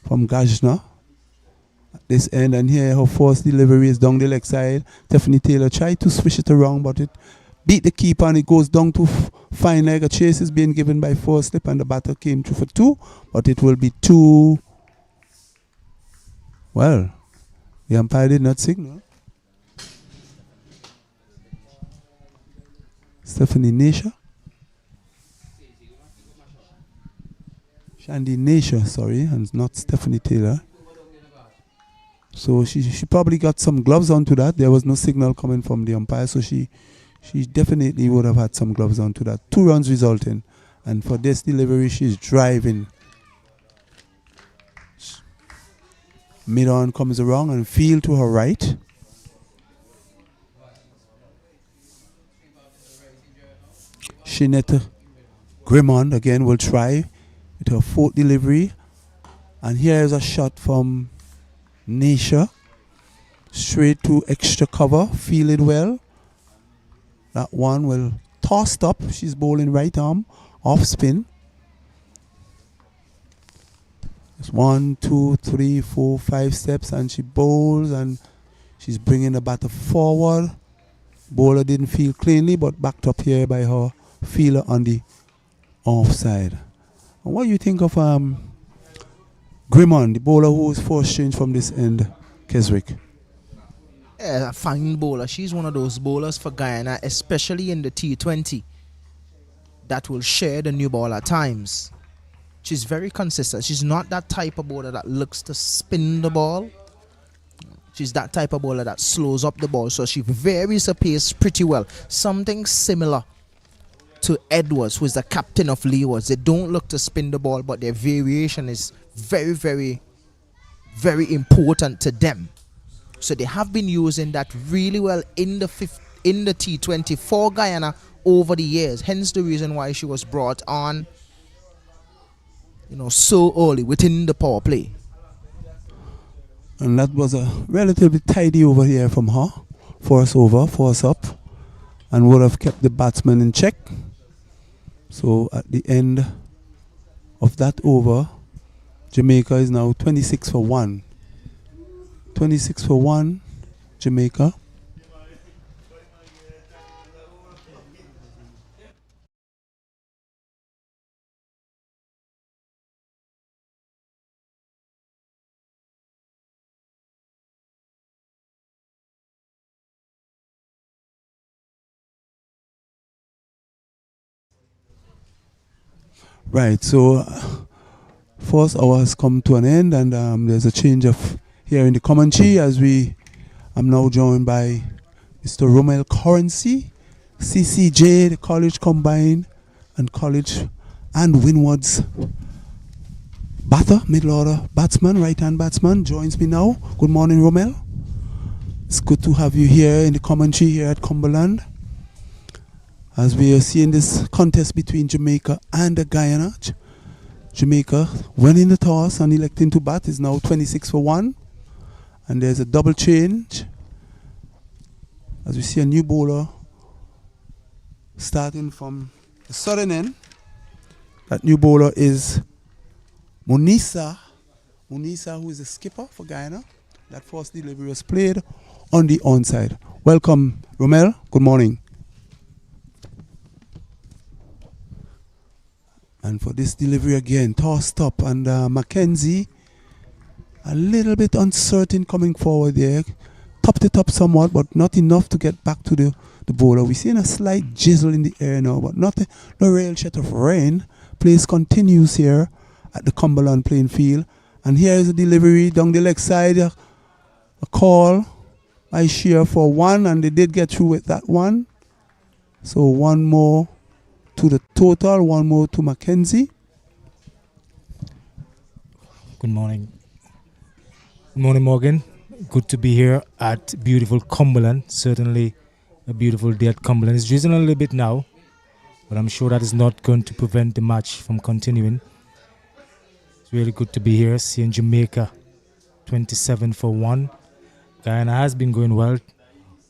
from Gajna at this end. And here her first delivery is down the leg side. Stephanie Taylor tried to swish it around, but it beat the keeper and it goes down to fine leg. A chase is being given by first slip and the batter came through for 2. But it will be 2. Well, the umpire did not signal. Stephanie Nasha. Shandy Nasha, sorry, and not Stephanie Taylor. So she probably got some gloves onto that. There was no signal coming from the umpire, so she definitely would have had some gloves onto that. 2 runs resulting. And for this delivery, she's driving. Mid-on comes around and field to her right. Shinetta Grimond again will try with her 4th delivery. And here is a shot from Nisha. Straight to extra cover. Fielded well. That one will tossed up. She's bowling right arm. Off spin. It's 1, 2, 3, 4, 5 steps. And she bowls and she's bringing the batter forward. Bowler didn't feel cleanly, but backed up here by her fielder on the offside. And what do you think of Grimond, the bowler who is forced change from this end, Keswick? Yeah, a fine bowler. She's one of those bowlers for Guyana, especially in the T20, that will share the new ball at times. She's very consistent. She's not that type of bowler that looks to spin the ball. She's that type of bowler that slows up the ball, so she varies her pace pretty well. Something similar to Edwards, who is the captain of Leewards. They don't look to spin the ball, but their variation is very, very, very important to them. So they have been using that really well in the T20 for Guyana over the years. Hence the reason why she was brought on, so early within the power play. And that was a relatively tidy over here from her. Force over, force up, and would have kept the batsman in check. So at the end of that over, Jamaica is now 26 for 1. 26 for 1, Jamaica. Right, so first hour has come to an end, and there's a change of here in the commentary as I'm now joined by Mr. Romel Currency, CCJ, the college combined, and college and Winward's middle order batsman, right hand batsman, joins me now. Good morning, Romel. It's good to have you here in the commentary here at Cumberland, as we are seeing this contest between Jamaica and Guyana. Jamaica winning the toss and electing to bat is now 26 for 1. And there's a double change as we see a new bowler starting from the southern end. That new bowler is Munisa, who is the skipper for Guyana. That first delivery was played on the onside. Welcome, Romel. Good morning. And for this delivery again, tossed up, and Mackenzie a little bit uncertain coming forward there. Topped it up somewhat, but not enough to get back to the bowler. We're seeing a slight drizzle in the air now, but not no real shot of rain. Play continues here at the Cumberland playing field. And here is a delivery down the leg side. A call by Shear for 1, and they did get through with that one. So 1 more to the total, 1 more to Mackenzie. Good morning. Good morning, Morgan. Good to be here at beautiful Cumberland. Certainly a beautiful day at Cumberland. It's drizzling a little bit now, but I'm sure that is not going to prevent the match from continuing. It's really good to be here, seeing Jamaica 27 for 1. Guyana has been going well,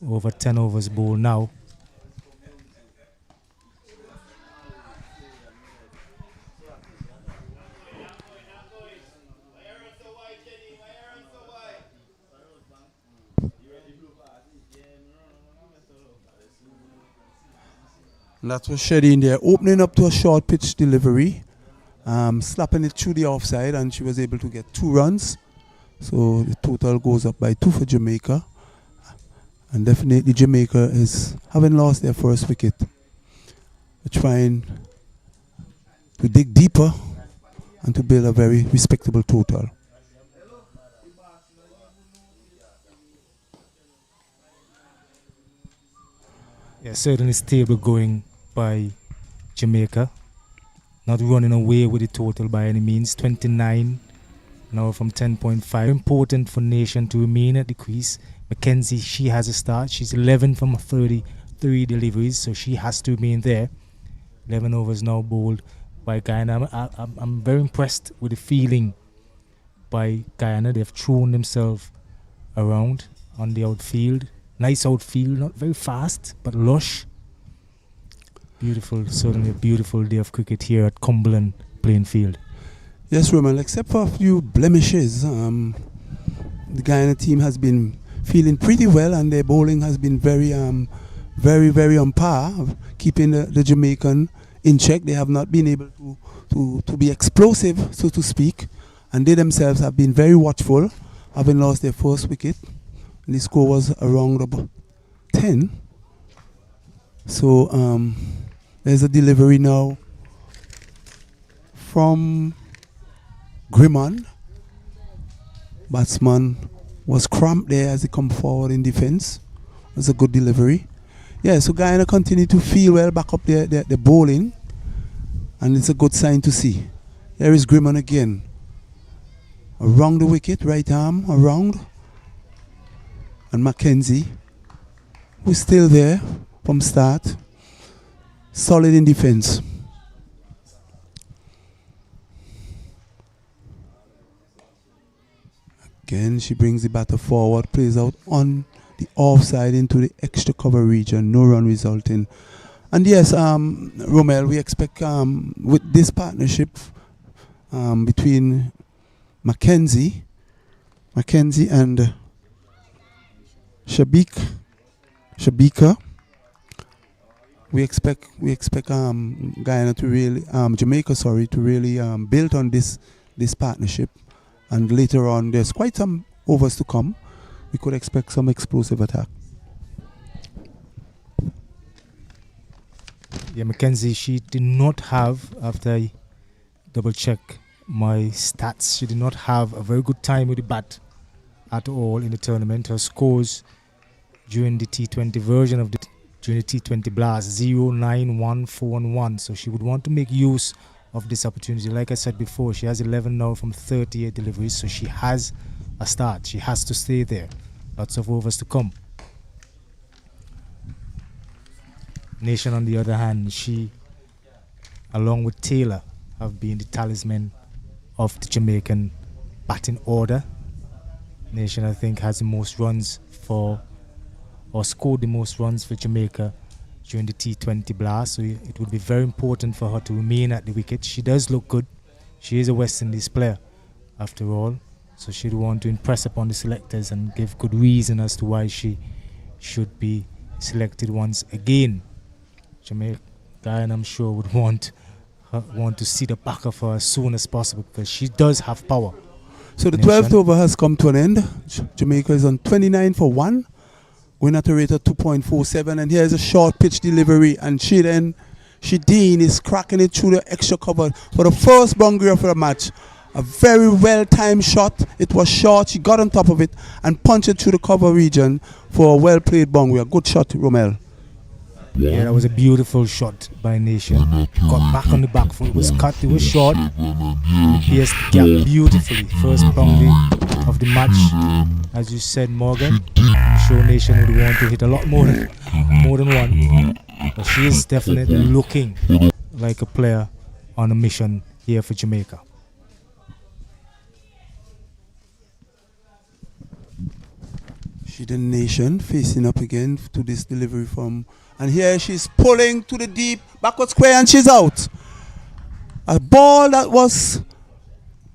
over 10 overs bowled now. That was Shetty in there, opening up to a short pitch delivery, slapping it through the offside, and she was able to get 2 runs. So the total goes up by 2 for Jamaica. And definitely Jamaica is having lost their first wicket. They're trying to dig deeper and to build a very respectable total. Yeah, certainly stable going by Jamaica. Not running away with the total by any means. 29 now from 10.5. Important for Nation to remain at the crease. Mackenzie, she has a start. She's 11 from 33 deliveries, so she has to remain there. 11 overs now bowled by Guyana. I'm very impressed with the feeling by Guyana. They've thrown themselves around on the outfield. Nice outfield, not very fast, but lush. Beautiful, certainly a beautiful day of cricket here at Cumberland playing field. Yes, Roman, except for a few blemishes, the Guyana team has been feeling pretty well, and their bowling has been very on par, keeping the Jamaican in check. They have not been able to be explosive, so to speak, and they themselves have been very watchful, having lost their first wicket. And the score was around about 10. So there's a delivery now from Grimman. Batsman was cramped there as he come forward in defense. It was a good delivery. Yeah, so Guyana continue to feel well, back up their bowling, and it's a good sign to see. There is Grimman again. Around the wicket, right arm around. And Mackenzie, who's still there from start, solid in defense. Again, she brings the batter forward, plays out on the offside into the extra cover region, no run resulting. And yes, Romel, we expect with this partnership between Mackenzie and Shabika, we expect Guyana to really Jamaica to really build on this partnership, and later on there's quite some overs to come. We could expect some explosive attack. Yeah, Mackenzie, she did not have, after double check my stats. She did not have a very good time with the bat at all in the tournament. Her scores during the T20 version of during the T20 Blast 0, 9, 1, 4 and 1. So she would want to make use of this opportunity. Like I said before, she has 11 now from 38 deliveries, so she has a start. She has to stay there. Lots of overs to come. Nation, on the other hand, she, along with Taylor, have been the talisman of the Jamaican batting order. Nation, I think, has the most runs or scored the most runs for Jamaica during the T20 Blast, so it would be very important for her to remain at the wicket. She does look good. She is a West Indies player, after all, so she'd want to impress upon the selectors and give good reason as to why she should be selected once again. Jamaica, and I'm sure, would want to see the back of her as soon as possible because she does have power. So the 12th over has come to an end. Jamaica is on 29 for 1. Going at a rate of 2.47, and here's a short pitch delivery, and Shadeen is cracking it through the extra cover for the first boundary of the match. A very well-timed shot. It was short. She got on top of it and punched it through the cover region for a well-played boundary. A good shot, Romel. Yeah, that was a beautiful shot by Nation. Got back on the back foot. It was cut. It was short. It pierced the gap beautifully. First boundary of the match. As you said, Morgan, I'm sure Nation would want to hit a lot more than one. But she is definitely looking like a player on a mission here for Jamaica. She the Nation facing up again to this delivery from, and here she's pulling to the deep backward square and she's out. A ball that was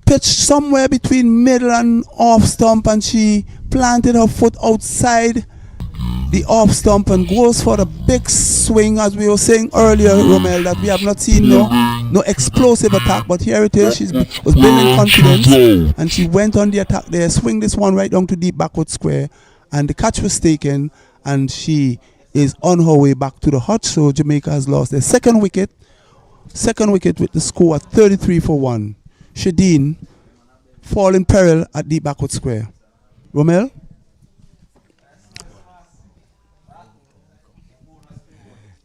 pitched somewhere between middle and off stump, and she planted her foot outside the off stump and goes for the big swing, as we were saying earlier, Romel, that we have not seen no explosive attack, but here it is. She was building confidence and she went on the attack there, swing this one right down to deep backward square, and the catch was taken, and she is on her way back to the hutch. So Jamaica has lost their second wicket with the score at 33 for 1. Shadeen fall in peril at deep backward square. Romel?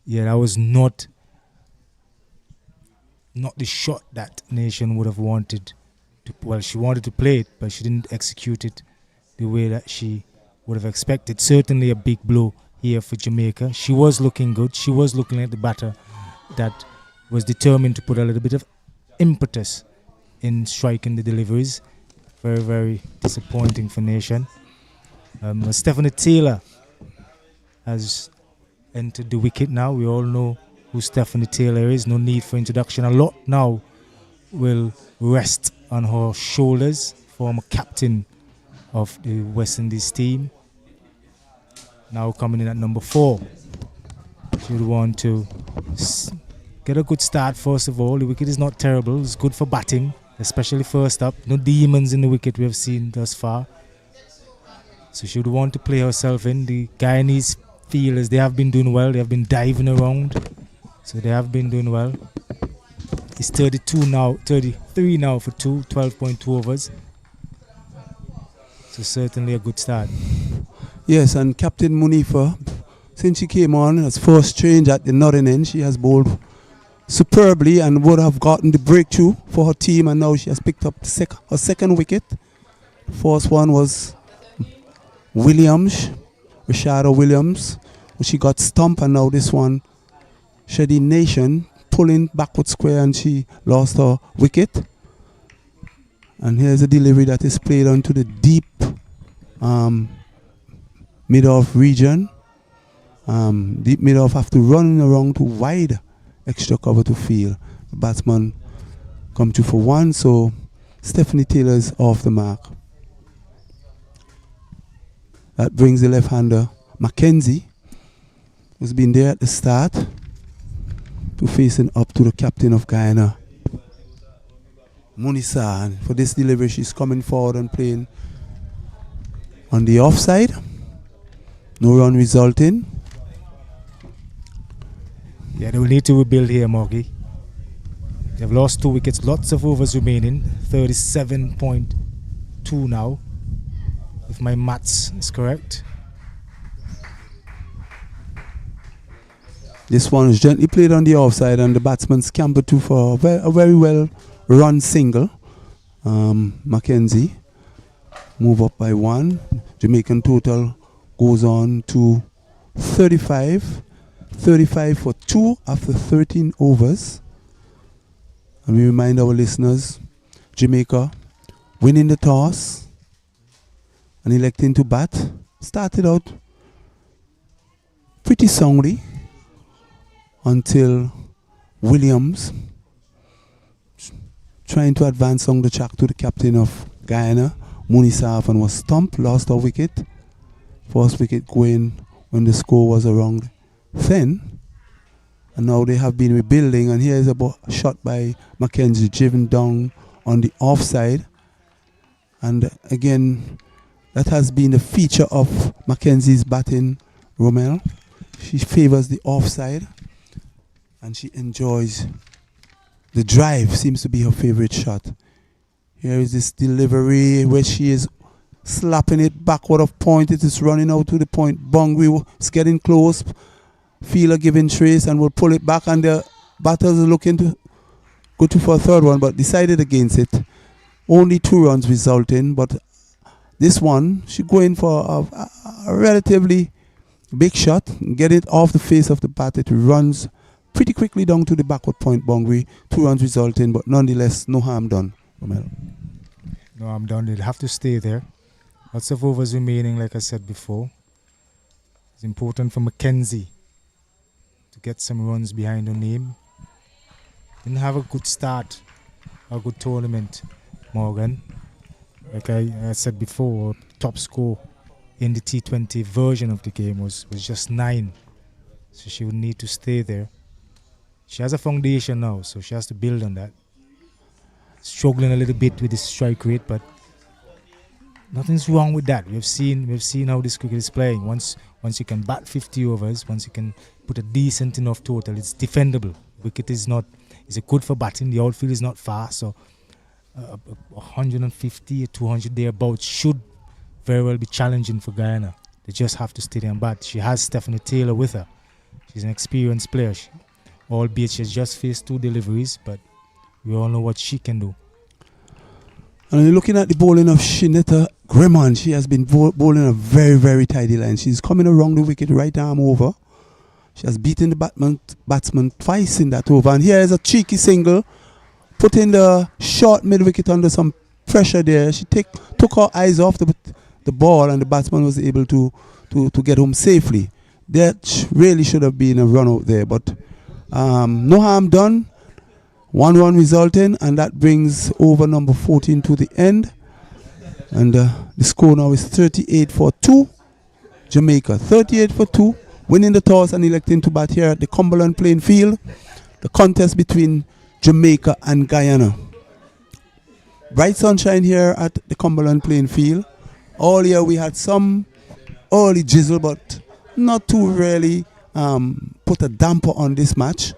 Yeah, that was not the shot that Nation would have wanted to. Well, she wanted to play it, but she didn't execute it the way that she would have expected. Certainly a big blow here for Jamaica. She was looking good. She was looking like the batter that was determined to put a little bit of impetus in striking the deliveries. Very, very disappointing for Nation. Stephanie Taylor has entered the wicket now. We all know who Stephanie Taylor is. No need for introduction. A lot now will rest on her shoulders. Former captain of the West Indies team. Now coming in at number 4. She would want to get a good start first of all. The wicket is not terrible. It's good for batting, especially first up. No demons in the wicket we have seen thus far. So she would want to play herself in. The Guyanese fielders, they have been doing well. They have been diving around. So they have been doing well. It's 33 now for 12.2 overs. So certainly a good start. Yes, and Captain Munifa, since she came on as first change at the northern end, she has bowled superbly and would have gotten the breakthrough for her team, and now she has picked up her second wicket. The first one was Rashada Williams, but she got stumped, and now this one, Shadeen Nation, pulling backward square, and she lost her wicket. And here's a delivery that is played onto the deep mid-off region. Deep mid-off have to run around to wide extra cover to field. The batsman come through for 1, so Stephanie Taylor is off the mark. That brings the left-hander Mackenzie, who's been there at the start, to facing up to the captain of Guyana, Munisa. And for this delivery, she's coming forward and playing on the offside. No run resulting. Yeah, they will need to rebuild here, Morgie. They've lost 2 wickets, lots of overs remaining, 37.2 now, if my maths is correct. This one is gently played on the offside and the batsman scampered to for a very well run single. Mackenzie move up by 1. Jamaican total goes on to 35. 35 for 2 after 13 overs. And we remind our listeners, Jamaica winning the toss and electing to bat. Started out pretty soundly until Williams trying to advance on the track to the captain of Guyana, Munisaf, and was stumped, lost a wicket. First wicket going when the score was around 10. And now they have been rebuilding, and here is a shot by Mackenzie driven down on the offside. And again, that has been the feature of Mackenzie's batting, Romel. She favors the offside and she enjoys the drive, seems to be her favorite shot. Here is this delivery where she is slapping it backward of point. It is running out to the point. Bungwe is getting close. Fielder giving trace and will pull it back, and the batters are looking to go to for a third one but decided against it. Only 2 runs resulting, but this one she going for a relatively big shot, get it off the face of the bat. It runs pretty quickly down to the backward point, Bungwe. 2 runs resulting, but nonetheless, no harm done. Romel. No harm done. They'll have to stay there. Lots of overs remaining, like I said before. It's important for Mackenzie to get some runs behind her name. Didn't have a good start, a good tournament, Morgan. Like I said before, top score in the T20 version of the game was just 9. So she would need to stay there. She has a foundation now, so she has to build on that. Struggling a little bit with the strike rate, but nothing's wrong with that. We've seen how this cricket is playing. Once you can bat 50 overs, once you can put a decent enough total, it's defendable. Wicket is good for batting. The outfield is not far, so 150 or 200 thereabouts should very well be challenging for Guyana. They just have to stay there and bat. She has Stephanie Taylor with her. She's an experienced player, albeit she has just faced 2 deliveries, but we all know what she can do. And you're looking at the bowling of Shineta Gremon. She has been bowling a very, very tidy line. She's coming around the wicket, right arm over. She has beaten the batsman twice in that over. And here is a cheeky single, putting the short mid wicket under some pressure there. She took her eyes off the ball, and the batsman was able to get home safely. That really should have been a run out there, but no harm done. 1-1 resulting, and that brings over number 14 to the end. And the score now is 38 for 2. Jamaica 38 for 2, winning the toss and electing to bat here at the Cumberland playing field. The contest between Jamaica and Guyana. Bright sunshine here at the Cumberland playing field. All year we had some early drizzle, but not to really put a damper on this match.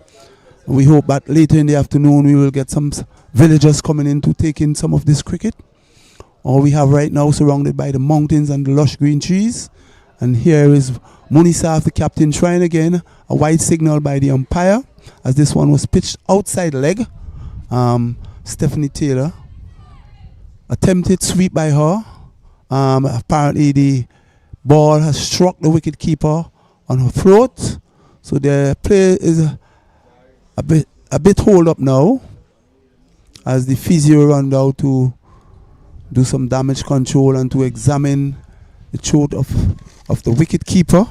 We hope that later in the afternoon we will get some villagers coming in to take in some of this cricket. All we have right now, surrounded by the mountains and the lush green trees. And here is Munisaf, the captain, trying again. A white signal by the umpire as this one was pitched outside leg. Stephanie Taylor, attempted sweep by her. Apparently the ball has struck the wicket keeper on her throat. So the play is a bit hold up now as the physio run out to do some damage control and to examine the throat of the wicket keeper.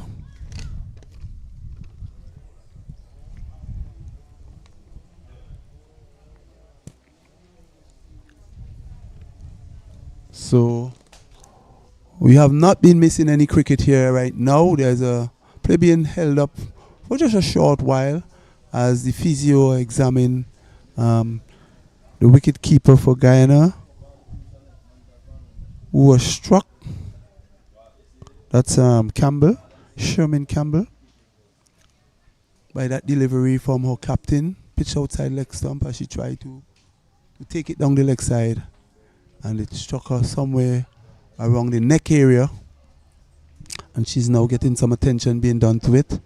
So we have not been missing any cricket here right now. There's a play being held up for just a short while as the physio examine the wicket keeper for Guyana, who was struck. That's Sherman Campbell, by that delivery from her captain, pitched outside leg stump as she tried to take it down the leg side, and it struck her somewhere around the neck area, and she's now getting some attention being done to it.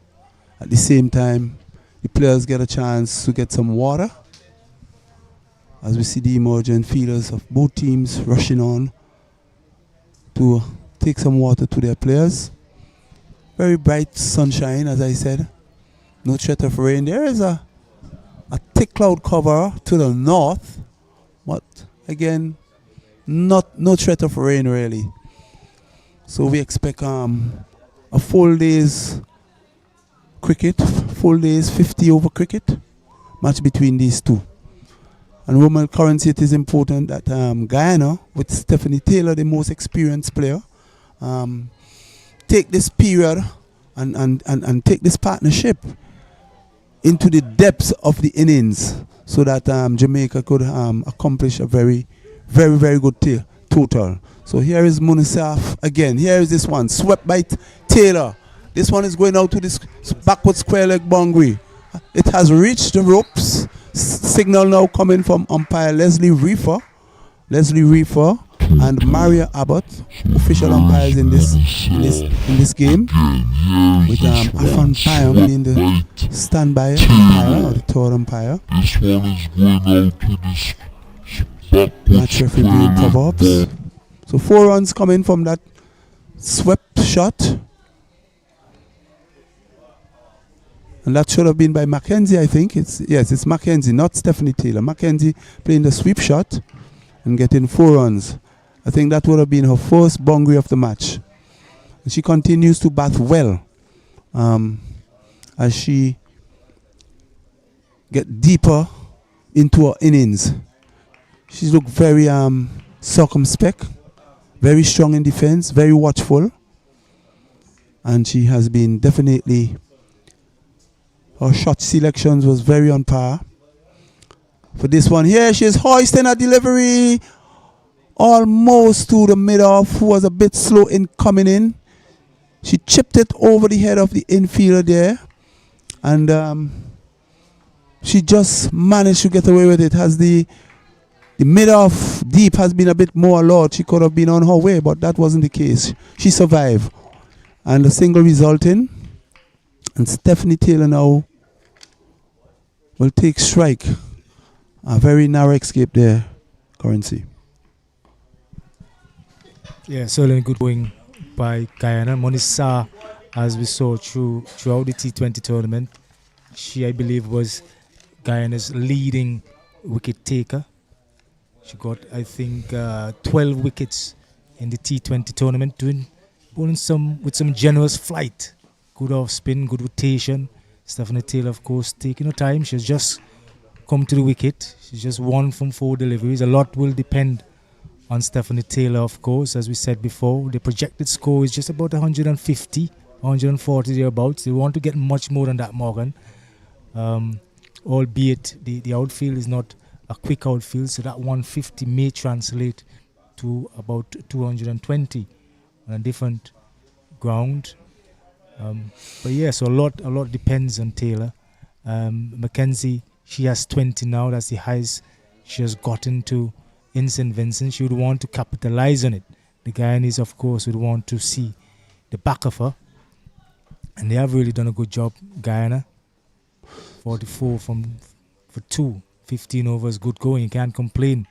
At the same time, the players get a chance to get some water as we see the emerging fielders of both teams rushing on to take some water to their players. Very bright sunshine, as I said. No threat of rain. There is a thick cloud cover to the north, but again, no threat of rain really. So we expect a full day's cricket, full day's 50 over cricket match between these two. And Roman currency, it is important that Guyana, with Stephanie Taylor, the most experienced player, take this period and take this partnership into the depths of the innings, so that Jamaica could accomplish a very, very, very good total. So here is Munisaf again. Here is this one, swept by Taylor. This one is going out to this backward square leg boundary. It has reached the ropes. Signal now coming from umpire Leslie Reefer and Maria Abbott, official umpires in this game, with Afan Payam being the standby umpire or the third umpire. This one is going out to this Match referee being Proverbs. So 4 runs coming from that swept shot. And that should have been by Mackenzie, I think. It's Mackenzie, not Stephanie Taylor. Mackenzie playing the sweep shot and getting 4 runs. I think that would have been her first boundary of the match. And she continues to bat well as she get deeper into her innings. She's looked very circumspect, very strong in defense, very watchful. And she has been definitely... Her shot selections was very on par. For this one here, she's hoisting a delivery almost to the mid-off, who was a bit slow in coming in. She chipped it over the head of the infielder there. And she just managed to get away with it. As the mid-off deep has been a bit more alert, she could have been on her way, but that wasn't the case. She survived. And the single resulting. And Stephanie Taylor now will take strike. A very narrow escape there, Currency. Yeah, certainly good going by Guyana. Monisa, as we saw throughout the T20 tournament, she, I believe, was Guyana's leading wicket taker. She got, I think, 12 wickets in the T20 tournament, bowling with some generous flight. Good off spin, good rotation. Stephanie Taylor, of course, taking her time. She's just come to the wicket. She's just 1 from 4 deliveries. A lot will depend on Stephanie Taylor, of course. As we said before, the projected score is just about 150, 140 thereabouts. They want to get much more than that, Morgan. Albeit the outfield is not a quick outfield, so that 150 may translate to about 220 on a different ground. But yeah, so a lot depends on Taylor. Mackenzie, she has 20 now. That's the highest she has gotten to in St. Vincent. She would want to capitalize on it. The Guyanese, of course, would want to see the back of her. And they have really done a good job. Guyana, 44 for 2, 15 overs, good going. You can't complain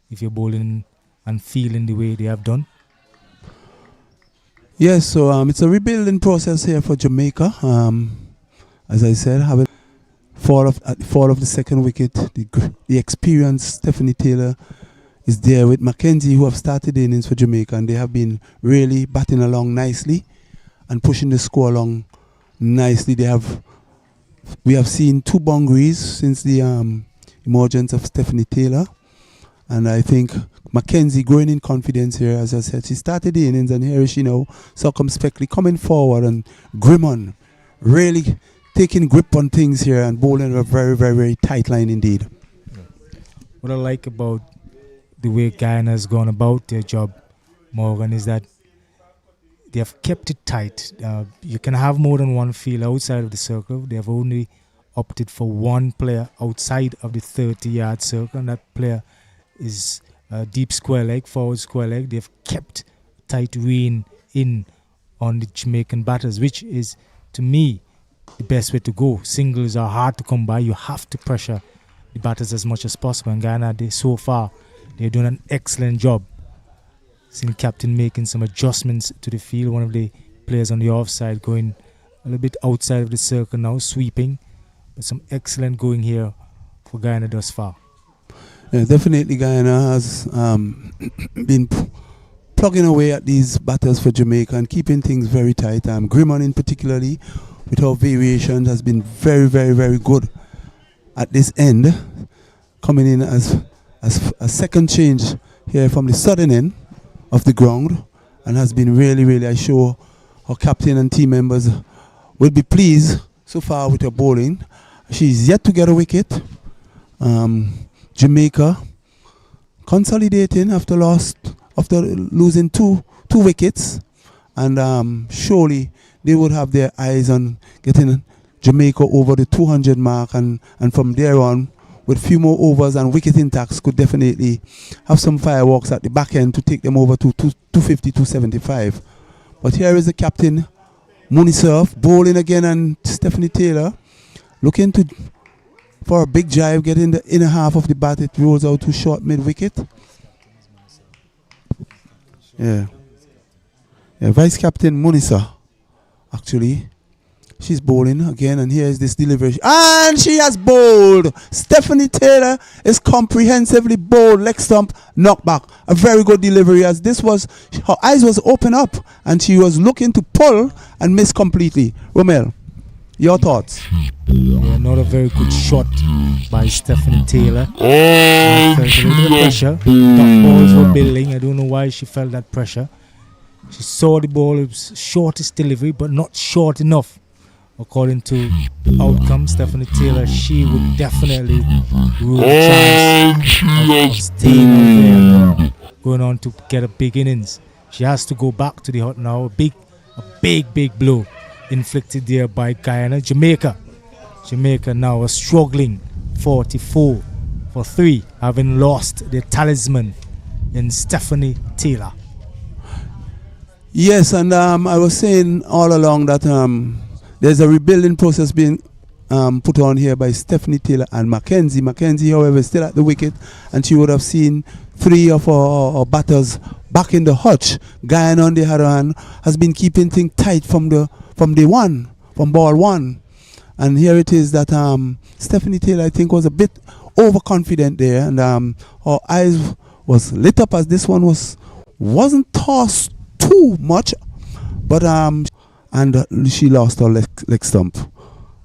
if you're bowling and feeling the way they have done. Yes, so it's a rebuilding process here for Jamaica. As I said, having fall of the second wicket, the experienced Stephanie Taylor is there with Mackenzie, who have started the innings for Jamaica, and they have been really batting along nicely and pushing the score along nicely. We have seen 2 boundaries since the emergence of Stephanie Taylor. And I think Mackenzie growing in confidence here, as I said. She started the innings, and here is she now circumspectly coming forward, and Grimmon really taking grip on things here and bowling a very, very, very tight line indeed. What I like about the way Guyana has gone about their job, Morgan, is that they have kept it tight. You can have more than one field outside of the circle. They have only opted for one player outside of the 30-yard circle, and that player is deep square leg, forward square leg. They've kept tight rein in on the Jamaican batters, which is, to me, the best way to go. Singles are hard to come by. You have to pressure the batters as much as possible. And Guyana, so far, they're doing an excellent job. Seen the captain making some adjustments to the field. One of the players on the offside going a little bit outside of the circle now, sweeping. But some excellent going here for Guyana thus far. Yeah, definitely Guyana has been plugging away at these batters for Jamaica and keeping things very tight. Grimmon in particularly, with our variations, has been very, very, very good at this end, coming in as a second change here from the southern end of the ground, and has been really, really, I'm sure our captain and team members will be pleased so far with her bowling. She's yet to get a wicket. Jamaica consolidating after losing two wickets, and surely they would have their eyes on getting Jamaica over the 200 mark, and from there on, with few more overs and wicket intacts, could definitely have some fireworks at the back end to take them over to 250, 275. But here is the captain, Munisurf, bowling again, and Stephanie Taylor looking for a big drive, getting the inner half of the bat. It rolls out to short mid-wicket. Yeah, Vice Captain Munisa, actually. She's bowling again, and here is this delivery. And she has bowled. Stephanie Taylor is comprehensively bowled. Leg stump, knockback. A very good delivery, as this was, her eyes was open up, and she was looking to pull and miss completely. Romel, your thoughts? Yeah, not a very good shot by Stephanie Taylor. I felt a little bit of pressure. The balls were building. I don't know why she felt that pressure. She saw the ball. It was shortest delivery, but not short enough. According to outcome, Stephanie Taylor, she would definitely rule a chance of staying out there, going on to get a big innings. She has to go back to the hut now. A big blow inflicted there by Guyana. Jamaica now are struggling 44 for 3, having lost their talisman in Stephanie Taylor. Yes, and I was saying all along that there's a rebuilding process being put on here by Stephanie Taylor and Mackenzie. Mackenzie, however, is still at the wicket, and she would have seen 3 of our batters back in the hutch. Guyana, on the other hand, has been keeping things tight from ball 1. And here it is that Stephanie Taylor, I think, was a bit overconfident there, and her eyes was lit up as this one wasn't tossed too much, but and she lost her leg stump.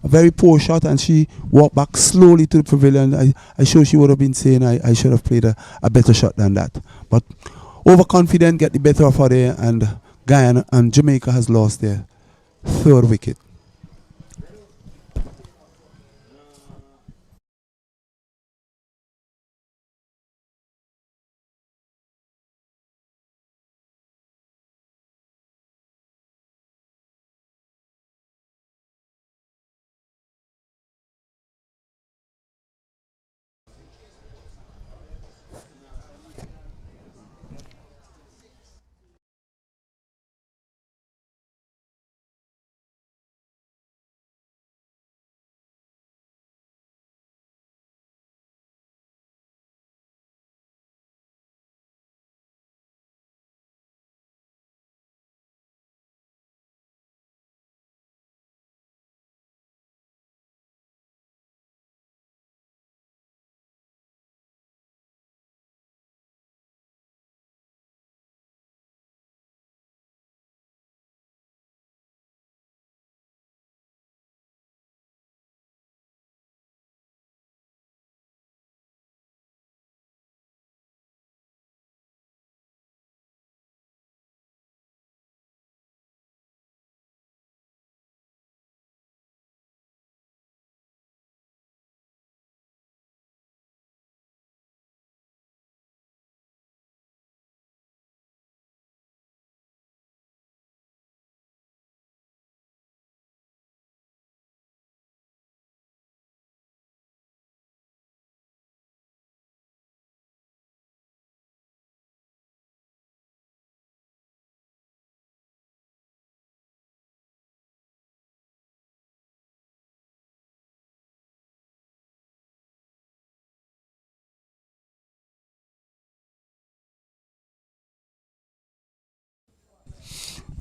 A very poor shot, and she walked back slowly to the pavilion. I'm sure she would have been saying I should have played a better shot than that. But overconfident get the better of her there, and Guyana and Jamaica has lost their 3rd wicket.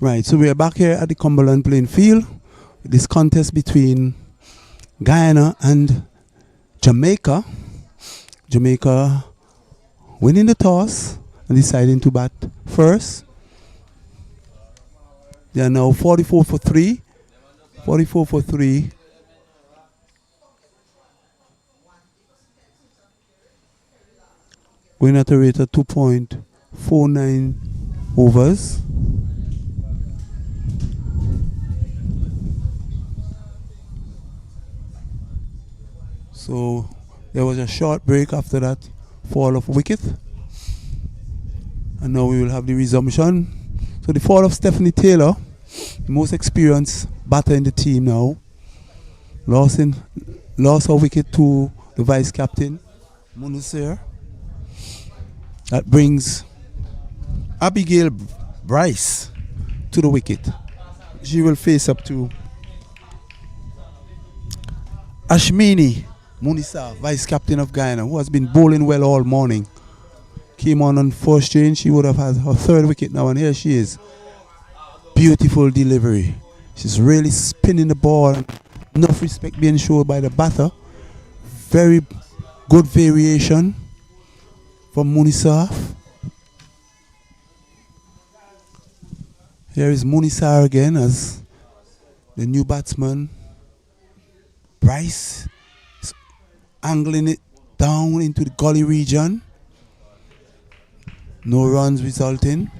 Right, so we are back here at the Cumberland playing field. This contest between Guyana and Jamaica. Jamaica winning the toss and deciding to bat first. They are now 44 for 3. 44 for 3. Going at a rate of 2.49 overs. So there was a short break after that fall of wicket. And now we will have the resumption. So the fall of Stephanie Taylor, the most experienced batter in the team now. Lost her wicket to the vice captain, Munasir. That brings Abigail Bryce to the wicket. She will face up to Ashmini Munisa, vice captain of Guyana, who has been bowling well all morning. Came on first change, she would have had her third wicket now, and here she is. Beautiful delivery. She's really spinning the ball. Enough respect being shown by the batter. Very good variation from Munisa. Here is Munisa again as the new batsman. Bryce is angling it down into the gully region. No runs resulting.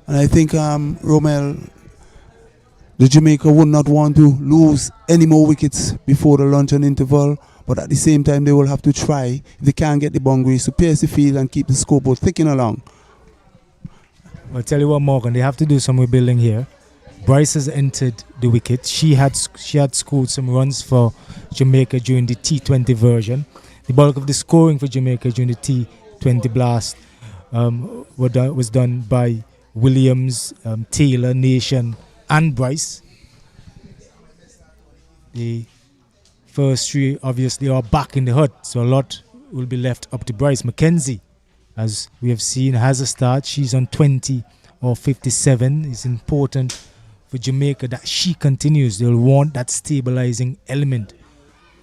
And I think Romel, the Jamaica would not want to lose any more wickets before the luncheon interval, but at the same time they will have to try, if they can't get the boundaries, to pierce the field and keep the scoreboard ticking along. I'll tell you what, Morgan, they have to do some rebuilding here. Bryce has entered the wicket. She had scored some runs for Jamaica during the T20 version. The bulk of the scoring for Jamaica during the T20 blast was done by Williams, Taylor, Nation and Bryce. The first three obviously are back in the hut, so a lot will be left up to Bryce. Mackenzie, as we have seen, has a start. She's on 20 or 57. It's important for Jamaica that she continues. They'll want that stabilizing element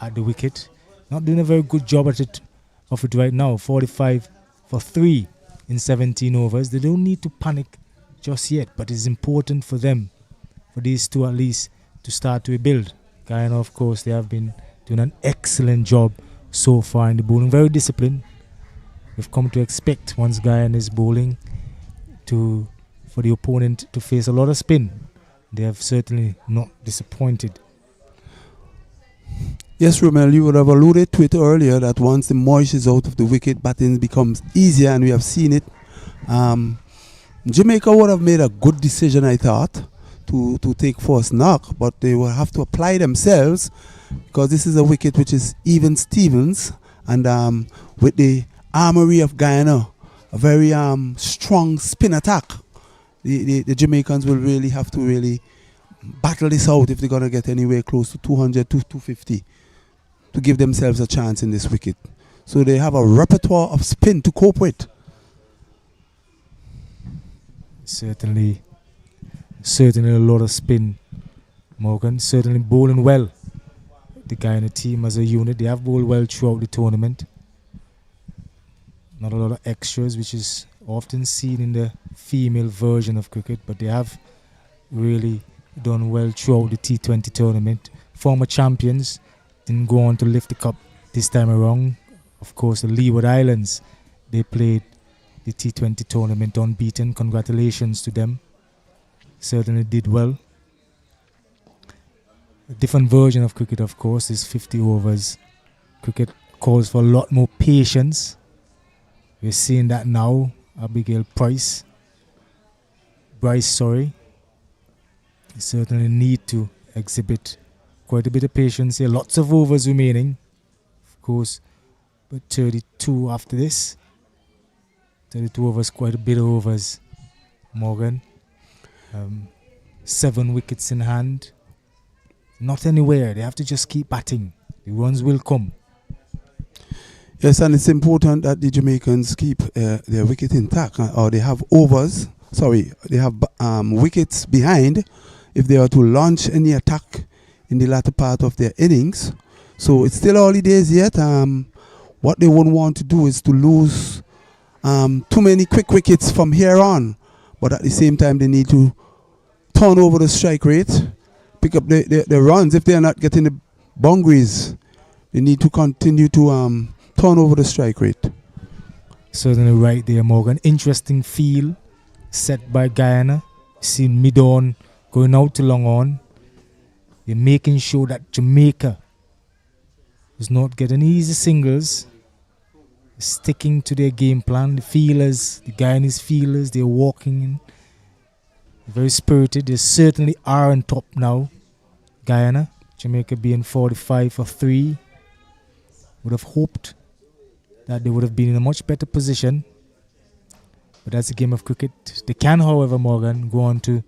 at the wicket. Not doing a very good job of it right now. 45 for 3 in 17 overs. They don't need to panic just yet, but it's important for them, for these two at least, to start to rebuild. Guyana, of course, they have been doing an excellent job so far in the bowling. Very disciplined. We've come to expect, once Guyana is bowling, for the opponent to face a lot of spin. They have certainly not disappointed. Yes, Romel, you would have alluded to it earlier that once the moisture is out of the wicket, batting becomes easier, and we have seen it. Jamaica would have made a good decision, I thought, to take first knock, but they will have to apply themselves, because this is a wicket which is even Stevens, and with the armory of Guyana, a very strong spin attack. The Jamaicans will really have to really battle this out if they're going to get anywhere close to 200 to 250 to give themselves a chance in this wicket. So they have a repertoire of spin to cope with. Certainly a lot of spin, Morgan. Certainly bowling well. The Guyana team as a unit, they have bowled well throughout the tournament. Not a lot of extras, which is often seen in the female version of cricket, but they have really done well throughout the T20 tournament. Former champions didn't go on to lift the cup this time around. Of course, the Leeward Islands, they played the T20 tournament unbeaten. Congratulations to them. Certainly did well. A different version of cricket, of course, is 50 overs. Cricket calls for a lot more patience. We're seeing that now. Abigail Bryce, they certainly need to exhibit quite a bit of patience here. Lots of overs remaining, of course, but 32 after this. 32 overs, quite a bit of overs, Morgan. 7 wickets in hand. Not anywhere. They have to just keep batting. The runs will come. Yes, and it's important that the Jamaicans keep their wicket intact, or they have overs wickets behind if they are to launch any attack in the latter part of their innings. So it's still early days yet. What they wouldn't want to do is to lose too many quick wickets from here on. But at the same time, they need to turn over the strike rate, pick up the runs. If they are not getting the boundaries, they need to continue to turn over the strike rate. Certainly right there, Morgan. Interesting field set by Guyana. Seen mid-on going out to long on. They're making sure that Jamaica does not get any easy singles. Sticking to their game plan. The fielders, the Guyanese fielders, they're walking in. Very spirited. They certainly are on top now. Guyana, Jamaica being 45 for 3. Would have hoped that they would have been in a much better position. But that's a game of cricket. They can, however, Morgan, go on to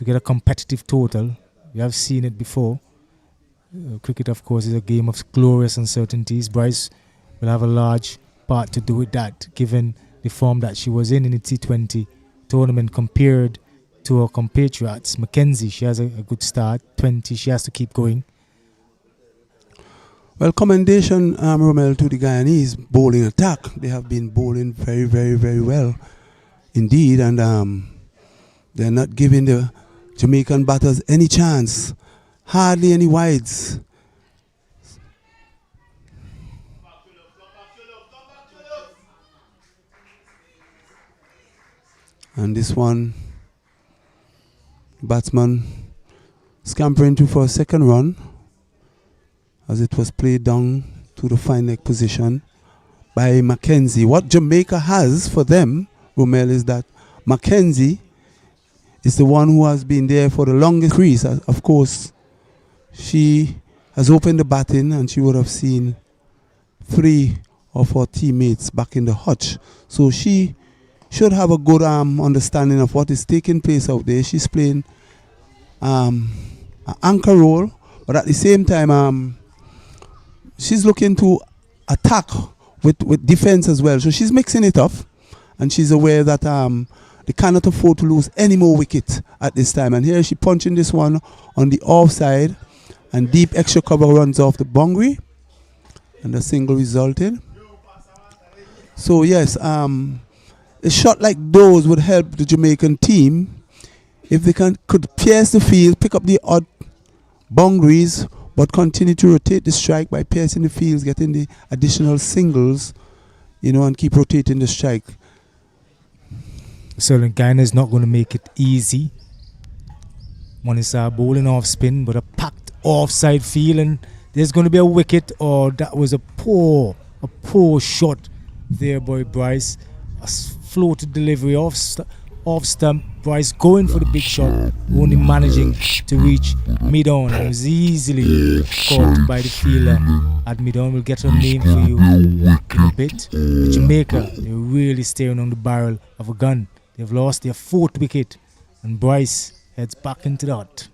get a competitive total. We have seen it before. Cricket, of course, is a game of glorious uncertainties. Bryce will have a large part to do with that, given the form that she was in the T20 tournament compared to her compatriots. Mackenzie, she has a good start. 20, she has to keep going. Well, commendation, Romel, to the Guyanese bowling attack. They have been bowling very, very, very well indeed, and they're not giving the Jamaican batters any chance. Hardly any wides. And this one, batsman scampering to for a second run as it was played down to the fine leg position by Mackenzie. What Jamaica has for them, Romel, is that Mackenzie is the one who has been there for the longest crease. Of course, she has opened the batting and she would have seen 3 of her teammates back in the hutch. So she should have a good understanding of what is taking place out there. She's playing an anchor role, but at the same time, she's looking to attack with defense as well. So she's mixing it up, and she's aware that they cannot afford to lose any more wickets at this time. And here she punching this one on the offside, and deep extra cover runs off the boundary, and a single resulted. So yes, a shot like those would help the Jamaican team if they could pierce the field, pick up the odd boundaries, but continue to rotate the strike by piercing the fields, getting the additional singles, and keep rotating the strike. So Guyana is not going to make it easy. One is bowling off spin, but a packed offside field, and there's going to be a wicket. Or that was a poor shot there by Bryce. A floated delivery off stump. Bryce going for the big shot, only managing to reach mid-on. It was easily caught by the fielder at mid-on. We'll get her name for you in a bit. Jamaica, they're really staring on the barrel of a gun. They've lost their 4th wicket, and Bryce heads back into the hut.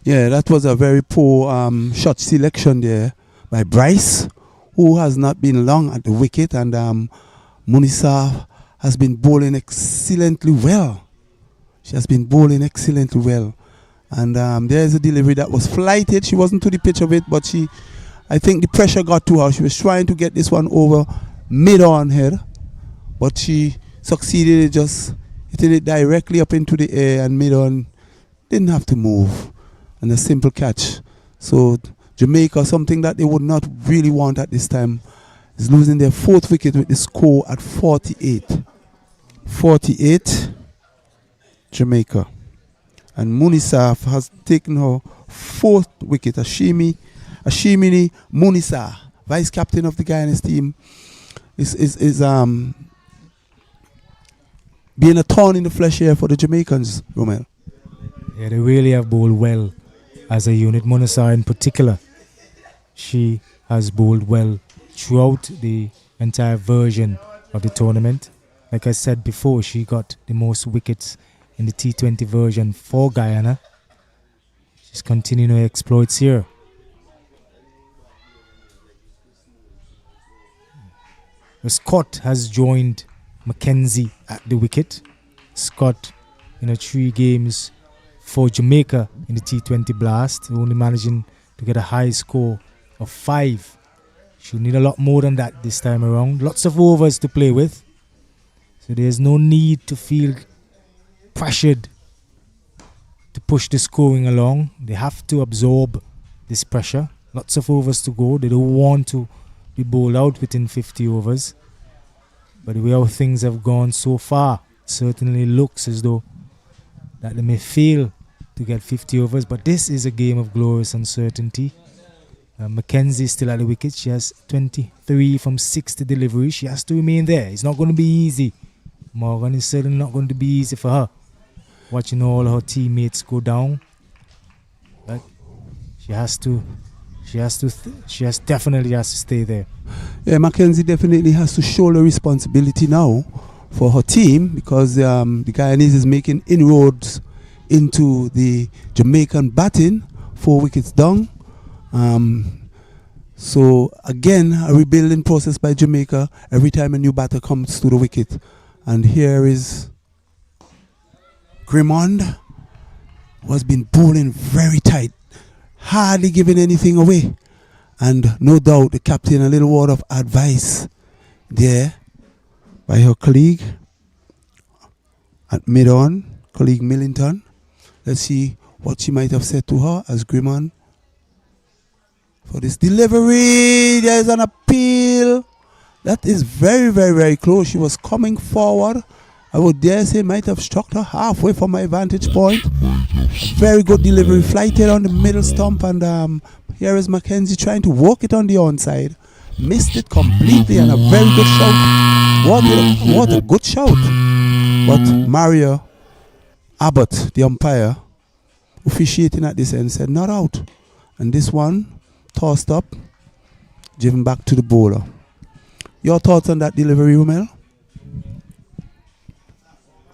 Yeah, that was a very poor shot selection there by Bryce, who has not been long at the wicket, and Munisa has been bowling excellently well. She has been bowling excellently well. And there's a delivery that was flighted. She wasn't to the pitch of it, but I think the pressure got to her. She was trying to get this one over mid-on head, but she succeeded in just hitting it directly up into the air, and mid-on didn't have to move. And a simple catch. So Jamaica, something that they would not really want at this time, is losing their 4th wicket with the score at 48. 48, Jamaica. And Munisa has taken her 4th wicket. Ashimini Munisa, vice captain of the Guyanese team, is being a thorn in the flesh here for the Jamaicans, Romel. Yeah, they really have bowled well as a unit. Munisa in particular, she has bowled well throughout the entire version of the tournament. Like I said before, she got the most wickets in the T20 version for Guyana. She's continuing her exploits here. Scott has joined Mackenzie at the wicket. Scott, 3 games for Jamaica in the T20 Blast, only managing to get a high score of 5. She'll need a lot more than that this time around. Lots of overs to play with, so there's no need to feel pressured to push the scoring along. They have to absorb this pressure. Lots of overs to go. They don't want to be bowled out within 50 overs. But the way how things have gone so far, it certainly looks as though that they may fail to get 50 overs. But this is a game of glorious uncertainty. Mackenzie is still at the wicket. She has 23 from 60 deliveries. She has to remain there. It's not going to be easy. Morgan, is certainly not going to be easy for her, watching all her teammates go down. But she definitely has to stay there. Yeah, Mackenzie definitely has to shoulder responsibility now for her team, because the Guyanese is making inroads into the Jamaican batting, 4 wickets down. So again, a rebuilding process by Jamaica every time a new batter comes to the wicket. And here is Grimond, who has been bowling very tight, hardly giving anything away. And no doubt the captain, a little word of advice there by her colleague at mid-on, colleague Millington. Let's see what she might have said to her as Grimond. For this delivery, there is an appeal. That is very, very, very close. She was coming forward. I would dare say might have struck her halfway from my vantage point. Very good delivery, flighted on the middle stump, and here is Mackenzie trying to walk it on the onside. Missed it completely, and a very good shout. What a good shout. But Mario Abbott, the umpire, officiating at this end, said not out. And this one tossed up, given back to the bowler. Your thoughts on that delivery, Romel?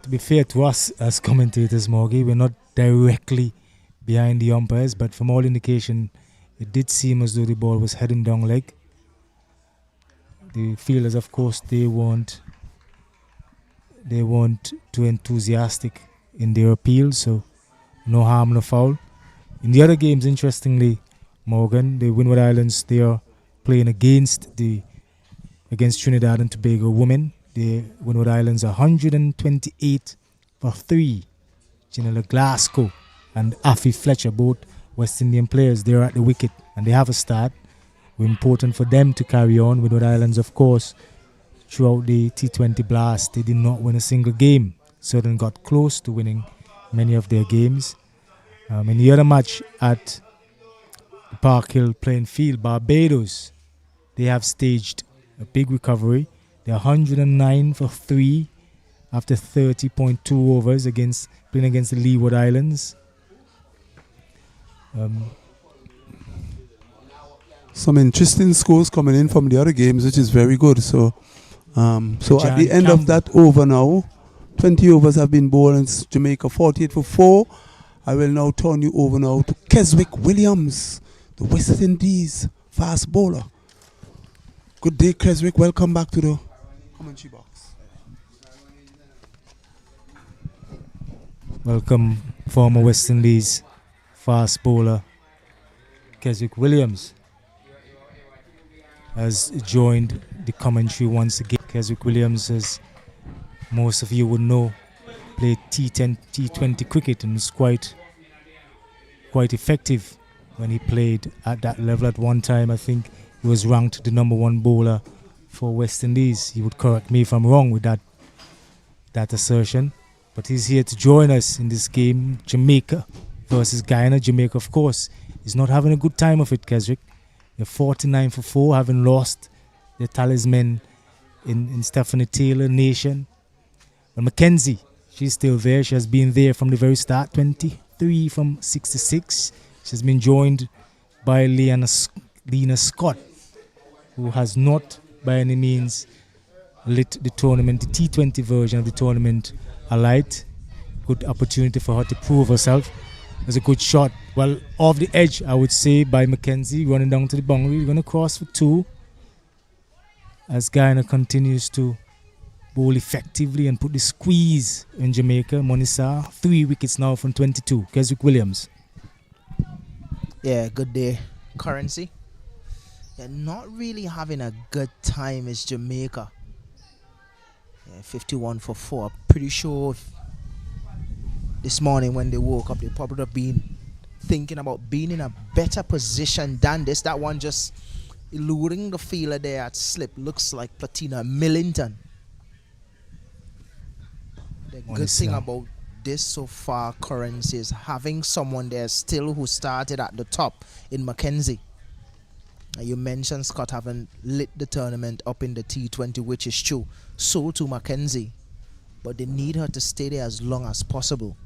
To be fair to us as commentators, Morgie, we're not directly behind the umpires, but from all indication, it did seem as though the ball was heading down leg. The fielders, of course, they weren't too enthusiastic in their appeal, so no harm, no foul. In the other games, interestingly, Morgan, the Windward Islands, they are playing against Trinidad and Tobago women. The Windward Islands are 128 for 3. Janella Glasgow and Afi Fletcher, both West Indian players, they're at the wicket and they have a start. Important for them to carry on. Windward Islands, of course, throughout the T20 Blast, they did not win a single game. Certainly got close to winning many of their games. In the other match at the Park Hill playing field, Barbados, they have staged a big recovery. They're 109 for 3 after 30.2 overs playing against the Leeward Islands. Some interesting scores coming in from the other games, which is very good. So at the end of that over now, 20 overs have been bowled in Jamaica, 48 for 4. I will now turn you over now to Keswick Williams, the West Indies fast bowler. Good day, Keswick. Welcome back to the commentary box. Welcome, former West Indies fast bowler Keswick Williams has joined the commentary once again. Keswick Williams, as most of you would know, played T20 cricket and was quite effective when he played at that level. At one time, I think he was ranked the #1 bowler for West Indies. He would correct me if I'm wrong with that assertion. But he's here to join us in this game, Jamaica versus Guyana. Jamaica, of course, is not having a good time of it, Keswick. They're 49 for 4, having lost their talisman in Stephanie Taylor Nation. But Mackenzie, she's still there. She has been there from the very start, 23 from 66. She's been joined by Lena Scott, who has not by any means lit the tournament, the T20 version of the tournament, alight. Good opportunity for her to prove herself. There's a good shot. Well, off the edge, I would say, by Mackenzie, running down to the boundary. We're going to cross for 2 as Guyana continues to bowl effectively and put the squeeze in Jamaica. Monisa, 3 wickets now from 22. Keswick Williams. Yeah, good day. Currency. They're not really having a good time is Jamaica. Yeah, 51 for 4. Pretty sure this morning when they woke up, they probably have been thinking about being in a better position than this. That one just eluding the fielder there at slip. Looks like Platina Millington. The good thing about this so far, Currency, is having someone there still who started at the top in Mackenzie. You mentioned Scott haven't lit the tournament up in the T20, which is true. So to Mackenzie. But they need her to stay there as long as possible.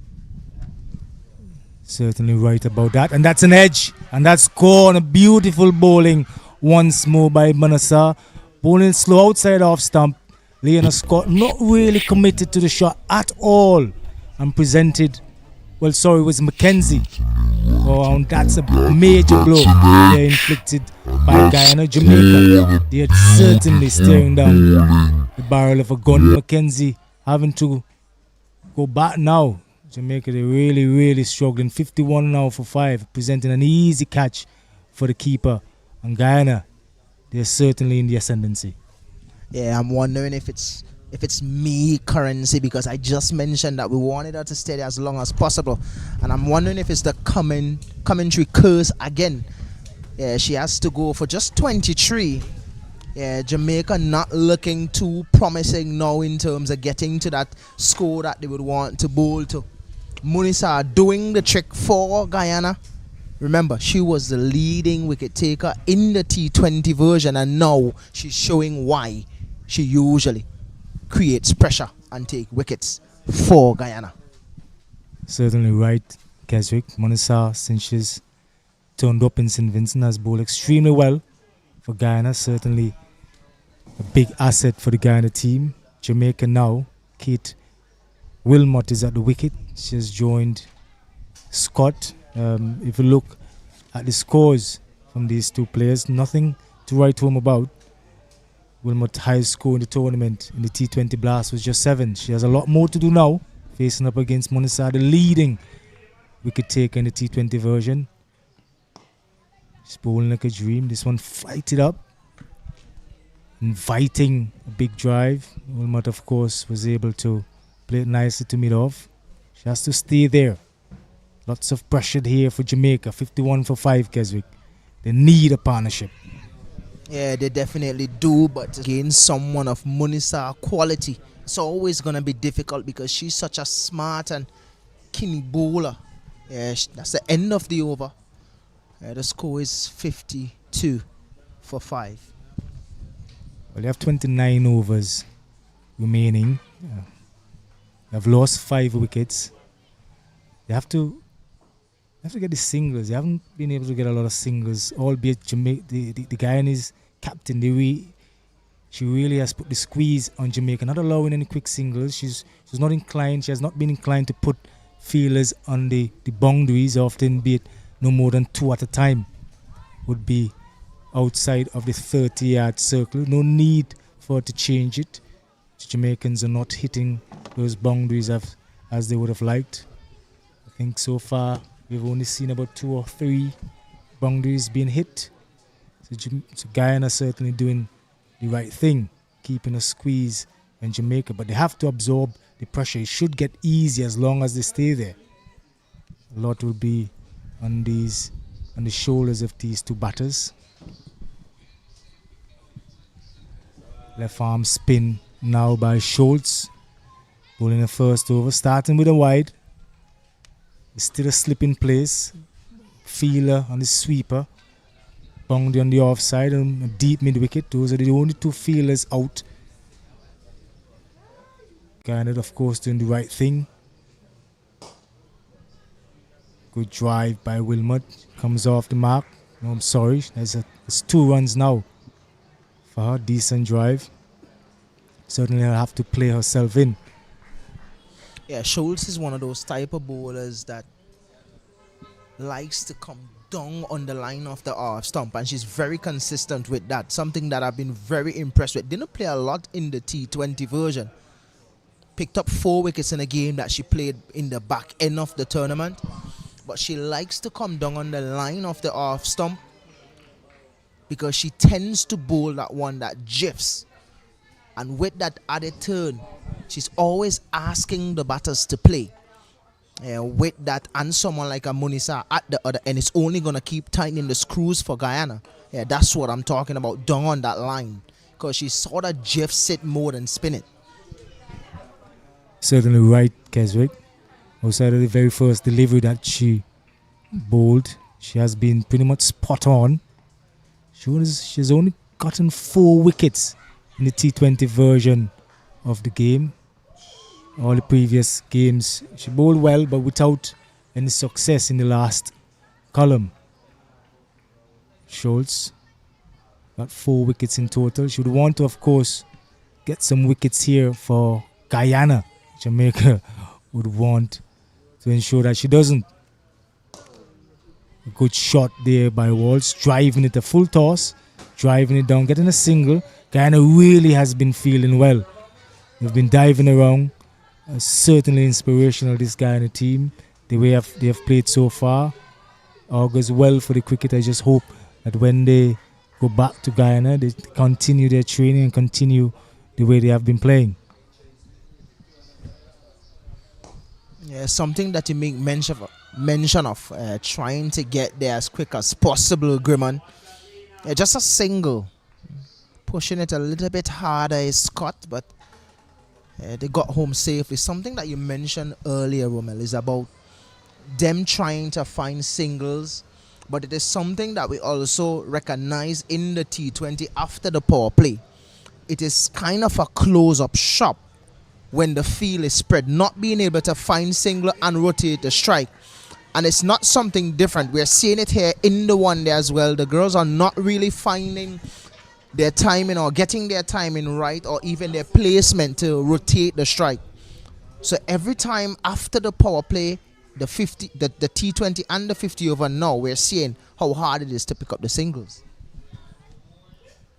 Certainly right about that. And that's an edge. And that's gone. A beautiful bowling once more by Manasa. Bowling slow outside off stump. Leona Scott not really committed to the shot at all. And presented, well, sorry, it was Mackenzie. Oh, and that's a major blow there inflicted by Guyana. Jamaica, they are certainly staring down the barrel of a gun. Mackenzie having to go back now. Jamaica, they're really, really struggling. 51 now for 5, presenting an easy catch for the keeper. And Guyana, they're certainly in the ascendancy. Yeah, I'm wondering if it's me, Currency, because I just mentioned that we wanted her to stay there as long as possible. And I'm wondering if it's the commentary curse again. Yeah, she has to go for just 23. Yeah, Jamaica not looking too promising now in terms of getting to that score that they would want to bowl to. Munisa doing the trick for Guyana. Remember, she was the leading wicket taker in the T20 version, and now she's showing why she usually creates pressure and take wickets for Guyana. Certainly right, Keswick. Munisa, since she's turned up in St. Vincent, has bowled extremely well for Guyana. Certainly a big asset for the Guyana team. Jamaica now, Kate Wilmot is at the wicket. She has joined Scott. If you look at the scores from these two players, nothing to write home about. Wilmot's highest score in the tournament in the T20 Blast was just 7. She has a lot more to do now, facing up against Munisa, the leading wicket taker in the T20 version. She's bowling like a dream. This one fighted up, inviting a big drive. Wilmot, of course, was able to play it nicely to mid off. She has to stay there. Lots of pressure here for Jamaica. 51 for 5, Keswick. They need a partnership. Yeah, they definitely do, but against someone of Munisa quality, it's always going to be difficult because she's such a smart and keen bowler. Yeah, that's the end of the over. The score is 52 for 5. Well, they have 29 overs remaining. They have lost 5 wickets. They have to get the singles. They haven't been able to get a lot of singles, albeit the Guyanese captain, she really has put the squeeze on Jamaica, not allowing any quick singles. She's not inclined. She has not been inclined to put fielders on the boundaries, often be it no more than 2 at a time would be outside of the 30-yard circle. No need for her to change it. The Jamaicans are not hitting those boundaries as they would have liked. I think so far we've only seen about 2 or 3 boundaries being hit. So Guyana certainly doing the right thing, keeping a squeeze in Jamaica, but they have to absorb the pressure. It should get easy as long as they stay there. A lot will be on the shoulders of these two batters. Left arm spin now by Schultz, bowling the first over, starting with a wide. Still a slip in place. Feeler on the sweeper. Boundary on the offside and a deep mid wicket. Those are the only 2 feelers out. Guyana, of course, doing the right thing. Good drive by Wilmot. Comes off the mark. No, I'm sorry. There's 2 runs now for her. Decent drive. Certainly I'll have to play herself in. Yeah, Schultz is one of those type of bowlers that likes to come down on the line of the off stump, and she's very consistent with that. Something that I've been very impressed with. Didn't play a lot in the T20 version. Picked up 4 wickets in a game that she played in the back end of the tournament. But she likes to come down on the line of the off stump because she tends to bowl that one that jiffs. And with that added turn, she's always asking the batters to play. With that and someone like a Munisa at the other end, it's only going to keep tightening the screws for Guyana. Yeah, that's what I'm talking about, down on that line. Because she sort of jiffs it more than spin it. Certainly right, Keswick. Outside of the very first delivery that she bowled, she has been pretty much spot on. She's only gotten 4 wickets in the T20 version of the game. All the previous games, she bowled well, but without any success in the last column. Schultz got 4 wickets in total. She would want to, of course, get some wickets here for Guyana. Jamaica would want to ensure that she doesn't. A good shot there by Walsh, driving it a full toss, driving it down, getting a single. Guyana really has been feeling well. They've been diving around. Certainly inspirational, this Guyana team. The way they have played so far augurs well for the cricket. I just hope that when they go back to Guyana, they continue their training and continue the way they have been playing. Yeah, something that you make mention of trying to get there as quick as possible, Grimman. Just a single. Pushing it a little bit harder is Scott, but they got home safely. Something that you mentioned earlier, Romel, is about them trying to find singles, but it is something that we also recognize in the T20 after the power play. It is kind of a close-up shop when the field is spread, not being able to find single and rotate the strike. And it's not something different. We're seeing it here in the one day as well. The girls are not really finding their timing or getting their timing right, or even their placement to rotate the strike. So every time after the power play, the T20 and the 50 over now, we're seeing how hard it is to pick up the singles.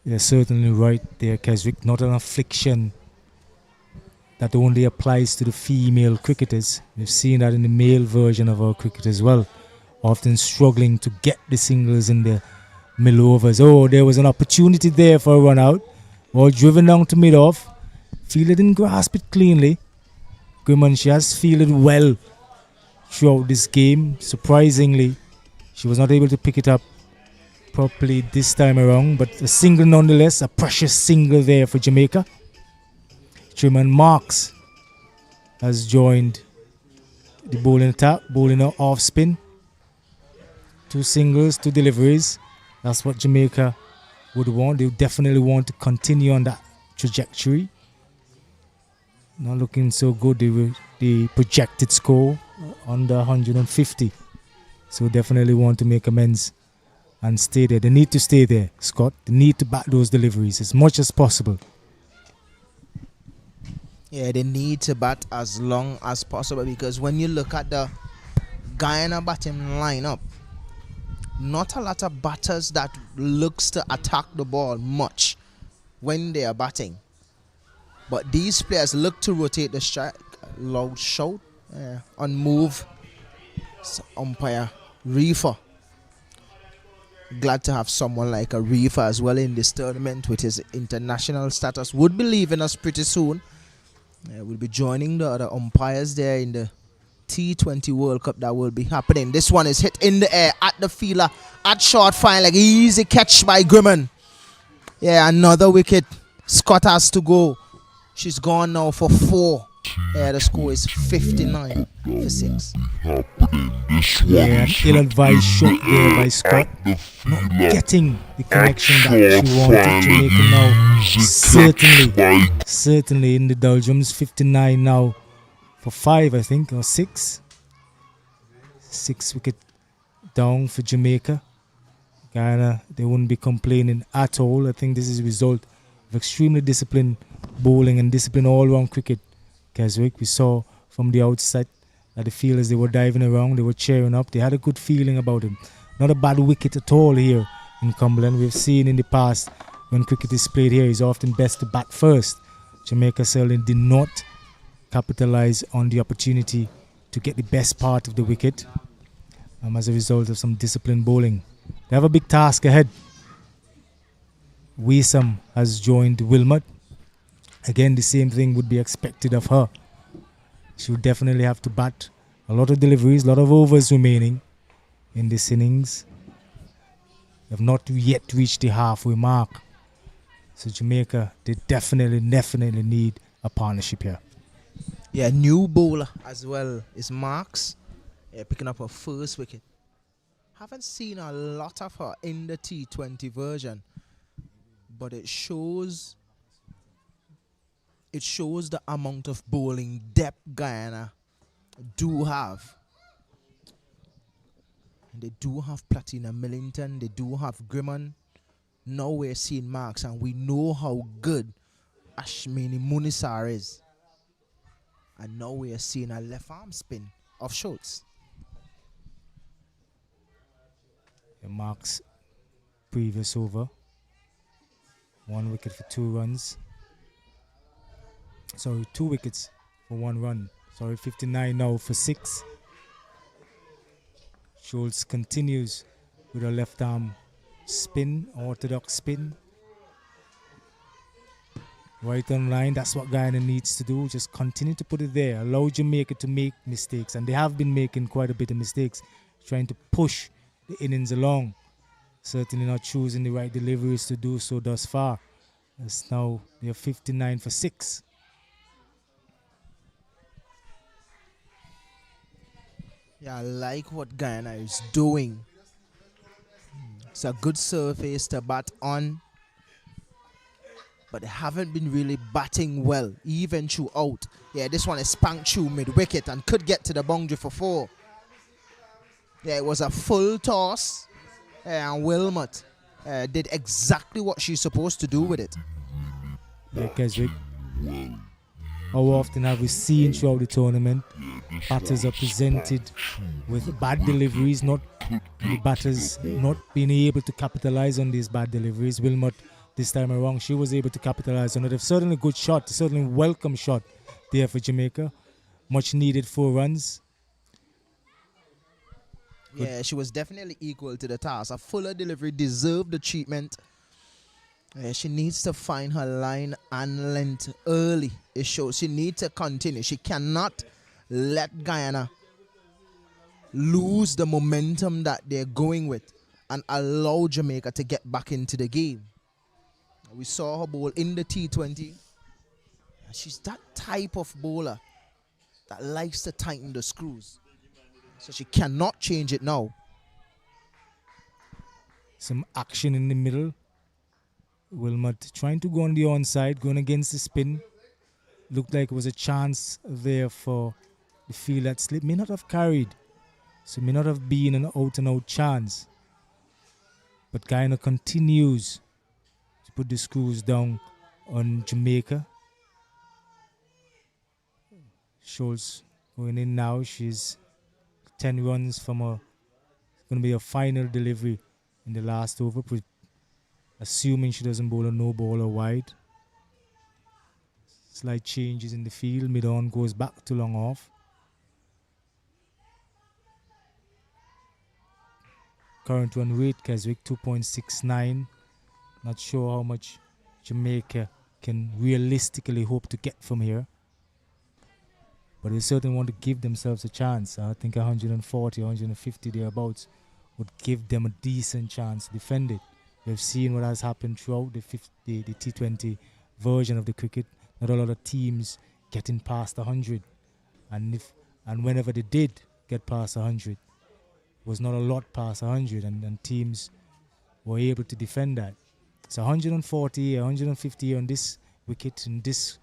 You're certainly right there, Keswick. Not an affliction that only applies to the female cricketers. We've seen that in the male version of our cricket as well. Often struggling to get the singles in the middle overs. Oh, there was an opportunity there for a run out. Ball driven down to mid-off. Fielder didn't grasp it cleanly. Grimman, she has fielded well throughout this game. Surprisingly, she was not able to pick it up properly this time around, but a single nonetheless, a precious single there for Jamaica. Truman Marks has joined the bowling attack, bowling off spin. 2 singles, 2 deliveries. That's what Jamaica would want. They definitely want to continue on that trajectory. Not looking so good. The projected score under 150. So definitely want to make amends and stay there. They need to stay there, Scott. They need to back those deliveries as much as possible. Yeah, they need to bat as long as possible, because when you look at the Guyana batting lineup, not a lot of batters that looks to attack the ball much when they are batting. But these players look to rotate the strike. Loud shout on move. So umpire Reefer. Glad to have someone like a Reefer as well in this tournament with his international status. Would be leaving us pretty soon. We'll be joining the other umpires there in the T20 World Cup that will be happening. This one is hit in the air at the fielder at short fine, like easy catch by Grimman. Yeah, another wicket. Scott has to go. She's gone now for 4. Yeah, the score is 59 for 6. Yeah, an ill-advised shot there by Scott. Not getting the connection that she wanted. Jamaica now certainly in the doldrums. 59 now for 5, I think, or 6. 6 wicket down for Jamaica. Guyana, they wouldn't be complaining at all. I think this is a result of extremely disciplined bowling and disciplined all-round cricket. Keswick, we saw from the outset that the fielders, they were diving around, they were cheering up, they had a good feeling about him. Not a bad wicket at all here in Cumberland. We've seen in the past when cricket is played here, it's often best to bat first. Jamaica certainly did not capitalize on the opportunity to get the best part of the wicket as a result of some disciplined bowling. They have a big task ahead. Weesam has joined Wilmot. Again, the same thing would be expected of her. She would definitely have to bat a lot of deliveries, a lot of overs remaining in this innings. They have not yet reached the halfway mark. So Jamaica, they definitely need a partnership here. Yeah, new bowler as well is Marks, picking up her first wicket. Haven't seen a lot of her in the T20 version, but it shows the amount of bowling depth Guyana do have. And they do have Platina Millington, they do have Grimman. Now we're seeing Marks, and we know how good Ashmini Munisar is. And now we are seeing a left arm spin of Schultz. Marks previous over. 1 wicket for 2 runs. Sorry, 2 wickets for 1 run. Sorry, 59 now for 6. Schultz continues with a left arm spin, orthodox spin. Right on line, that's what Guyana needs to do. Just continue to put it there. Allow Jamaica to make mistakes. And they have been making quite a bit of mistakes, trying to push the innings along. Certainly not choosing the right deliveries to do so thus far. As now they're 59 for 6. Yeah, I like what Guyana is doing. It's a good surface to bat on, but they haven't been really batting well, even throughout. Yeah, this one is spanked through mid-wicket and could get to the boundary for 4. Yeah, it was a full toss, and Wilmot did exactly what she's supposed to do with it. Yeah, Keswick. How often have we seen throughout the tournament batters are presented with bad deliveries, not the batters not being able to capitalize on these bad deliveries. Wilmot this time around, she was able to capitalize on it. Certainly a good shot, certainly a welcome shot there for Jamaica. Much needed 4 runs. Yeah, she was definitely equal to the task. A fuller delivery deserved the treatment. She needs to find her line and length early. It shows she needs to continue. She cannot let Guyana lose the momentum that they're going with and allow Jamaica to get back into the game. We saw her bowl in the T20. She's that type of bowler that likes to tighten the screws. So she cannot change it now. Some action in the middle. Wilmot trying to go on the onside, going against the spin. Looked like it was a chance there for the field that slip. May not have carried. So may not have been an out-and-out chance. But Guyana continues to put the screws down on Jamaica. Schultz going in now. She's 10 runs from going to be a final delivery in the last over. Assuming she doesn't bowl a no baller wide. Slight changes in the field. Mid-on goes back to long off. Current run rate, Keswick 2.69. Not sure how much Jamaica can realistically hope to get from here. But they certainly want to give themselves a chance. I think 140, 150 thereabouts would give them a decent chance to defend it. We've seen what has happened throughout the T20 version of the cricket. Not a lot of teams getting past 100. And whenever they did get past 100, it was not a lot past 100. And teams were able to defend that. So 140, 150 on this wicket, in this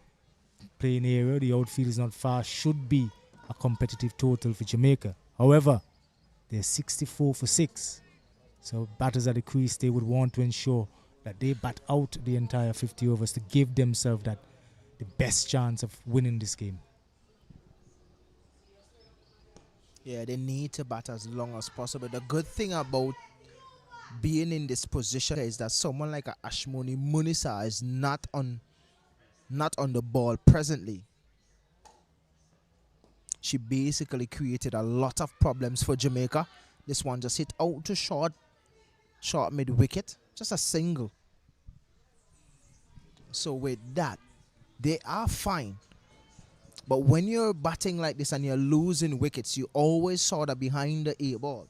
playing area. The outfield is not far. Should be a competitive total for Jamaica. However, they're 64 for 6. So batters at the crease, they would want to ensure that they bat out the entire 50 overs to give themselves the best chance of winning this game. Yeah, they need to bat as long as possible. The good thing about being in this position is that someone like a Ashmoni Munisa is not on the ball presently. She basically created a lot of problems for Jamaica. This one just hit out to short mid wicket, just a single. So with that, they are fine. But when you're batting like this and you're losing wickets, you always sort of behind the eight ball.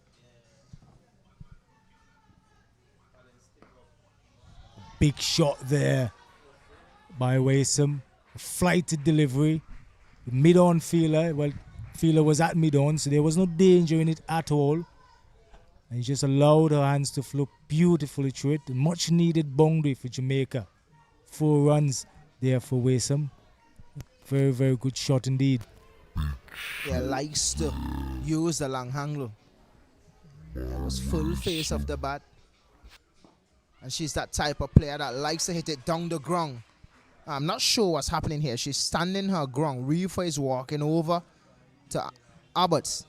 Big shot there by Wasom. Flighted delivery. Mid on fielder. Well, fielder was at mid on, so there was no danger in it at all. And he just allowed her hands to flow beautifully through it. Much needed boundary for Jamaica. 4 runs there for Wasom. Very, very good shot indeed. Yeah, likes to use the long handle. It was full face of the bat. And she's that type of player that likes to hit it down the ground. I'm not sure what's happening here. She's standing her ground. Reefer is walking over to Abbots.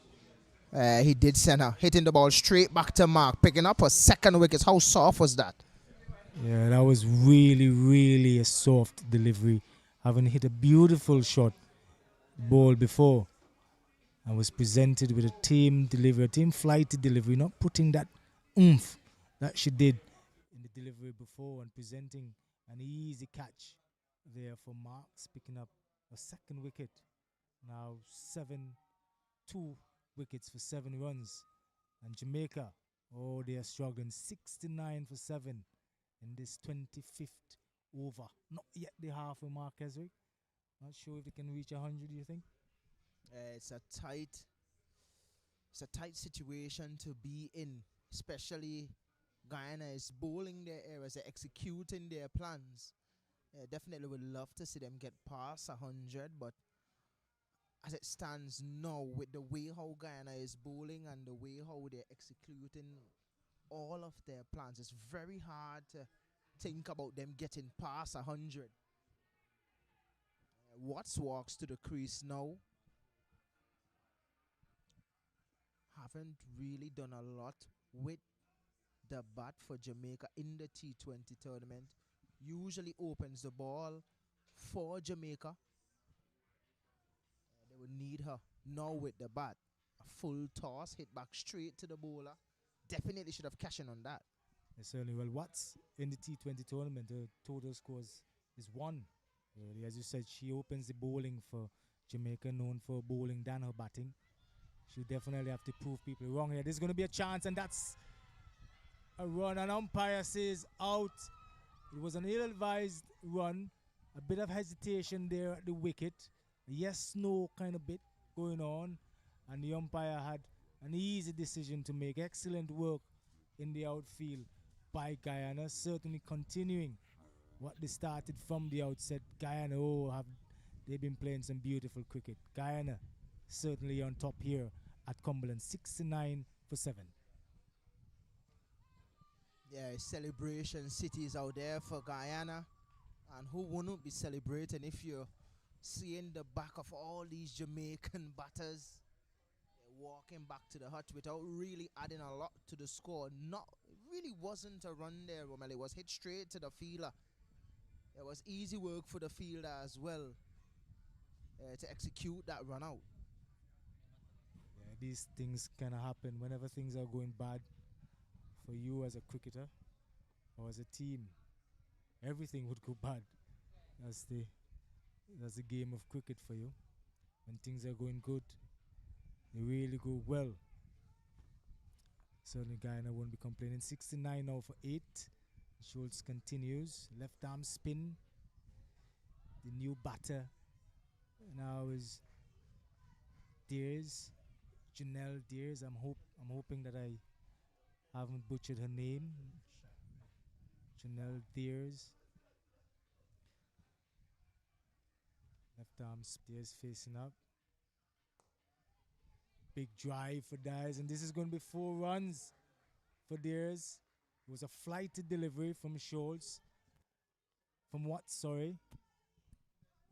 He did send her, hitting the ball straight back to Mark, picking up a second wicket. How soft was that? Yeah, that was really, really a soft delivery. Having hit a beautiful shot ball before. I was presented with a team delivery, a team flighted delivery, not putting that oomph that she did in the delivery before and presenting an easy catch there for Marks, picking up a second wicket. Now 2 wickets for 7 runs. And Jamaica, oh, they are struggling. 69 for 7 in this 25th over. Not yet the halfway mark, Ezra. Not sure if they can reach 100, do you think? It's a tight situation to be in, especially Guyana is bowling their areas, they're executing their plans. Definitely would love to see them get past 100, but as it stands now, with the way how Guyana is bowling and the way how they're executing all of their plans, it's very hard to think about them getting past 100. Watts walks to the crease now. Haven't really done a lot with the bat for Jamaica in the T20 tournament. Usually opens the ball for Jamaica. They would need her now with the bat. A full toss, hit back straight to the bowler. Definitely should have cashed in on that. Yes, certainly. Well, Watts in the T20 tournament, the total scores is 1. As you said, she opens the bowling for Jamaica, known for bowling than her batting. She'll definitely have to prove people wrong here. There's going to be a chance, and that's a run. An umpire says out. It was an ill-advised run. A bit of hesitation there at the wicket. Yes, no kind of bit going on. And the umpire had an easy decision to make. Excellent work in the outfield by Guyana. Certainly continuing what they started from the outset. Guyana, they've been playing some beautiful cricket. Guyana certainly on top here at Cumberland. 69 for 7. Yeah, celebration cities out there for Guyana. And who wouldn't be celebrating if you're seeing the back of all these Jamaican batters walking back to the hut without really adding a lot to the score. It really wasn't a run there, Romel. It was hit straight to the fielder. It was easy work for the fielder as well to execute that run out. Yeah, these things kind of happen whenever things are going bad for you as a cricketer or as a team. Everything would go bad. That's the game of cricket for you. When things are going good, they really go well. Certainly Guyana won't be complaining. 69 now for 8. Schultz continues. Left arm spin. The new batter now is Deers. Janelle Deers. I'm hoping that I haven't butchered her name. Janelle Deers. Left arm Deers facing up. Big drive for Deers, and this is going to be 4 runs for Deers. It was a flighted delivery from Schultz. From Watts, sorry.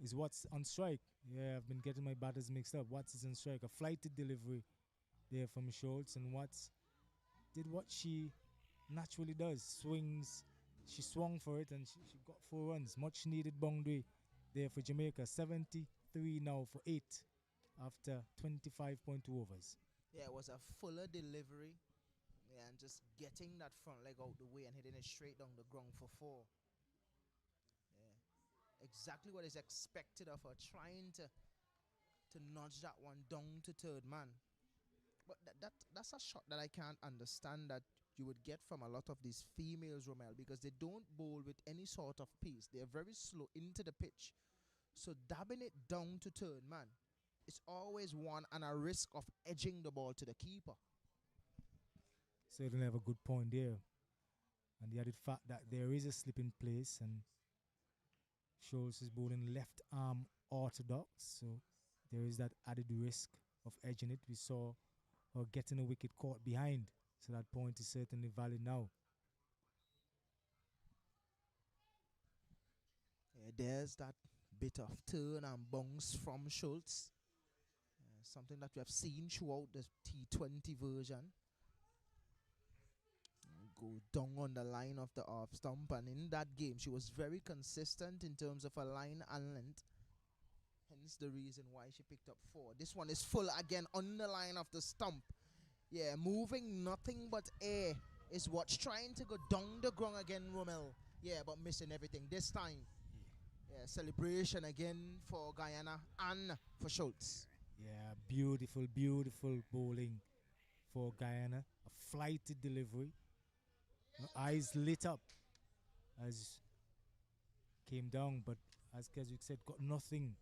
Is Watts on strike? Yeah, I've been getting my batters mixed up. Watts is on strike. A flighted delivery there from Schultz, and Watts did what she naturally does. Swings. She swung for it and she got 4 runs. Much needed boundary there for Jamaica. 73 now for 8 after 25.2 overs. Yeah, it was a fuller delivery. Yeah, and just getting that front leg out the way and hitting it straight down the ground for 4. Yeah, exactly what is expected of her, trying to nudge that one down to third man. But that's a shot that I can't understand that you would get from a lot of these females, Romel, because they don't bowl with any sort of pace. They're very slow into the pitch. So dabbing it down to third man, it's always one and a risk of edging the ball to the keeper. Certainly have a good point there. And the added fact that there is a slip in place, and Schultz is bowling left arm orthodox, so there is that added risk of edging it. We saw her getting a wicket caught behind, so that point is certainly valid now. Yeah, there's that bit of turn and bounce from Schultz. Something that we have seen throughout the T20 version. Go down on the line of the off stump, and in that game she was very consistent in terms of her line and length. Hence the reason why she picked up 4. This one is full again on the line of the stump. Yeah, moving nothing but air is what's trying to go down the ground again, Romel. Yeah, but missing everything this time. Yeah, celebration again for Guyana and for Schultz. Yeah, beautiful, beautiful bowling for Guyana. A flighted delivery. Her eyes lit up as came down, but as Keswick said, got nothing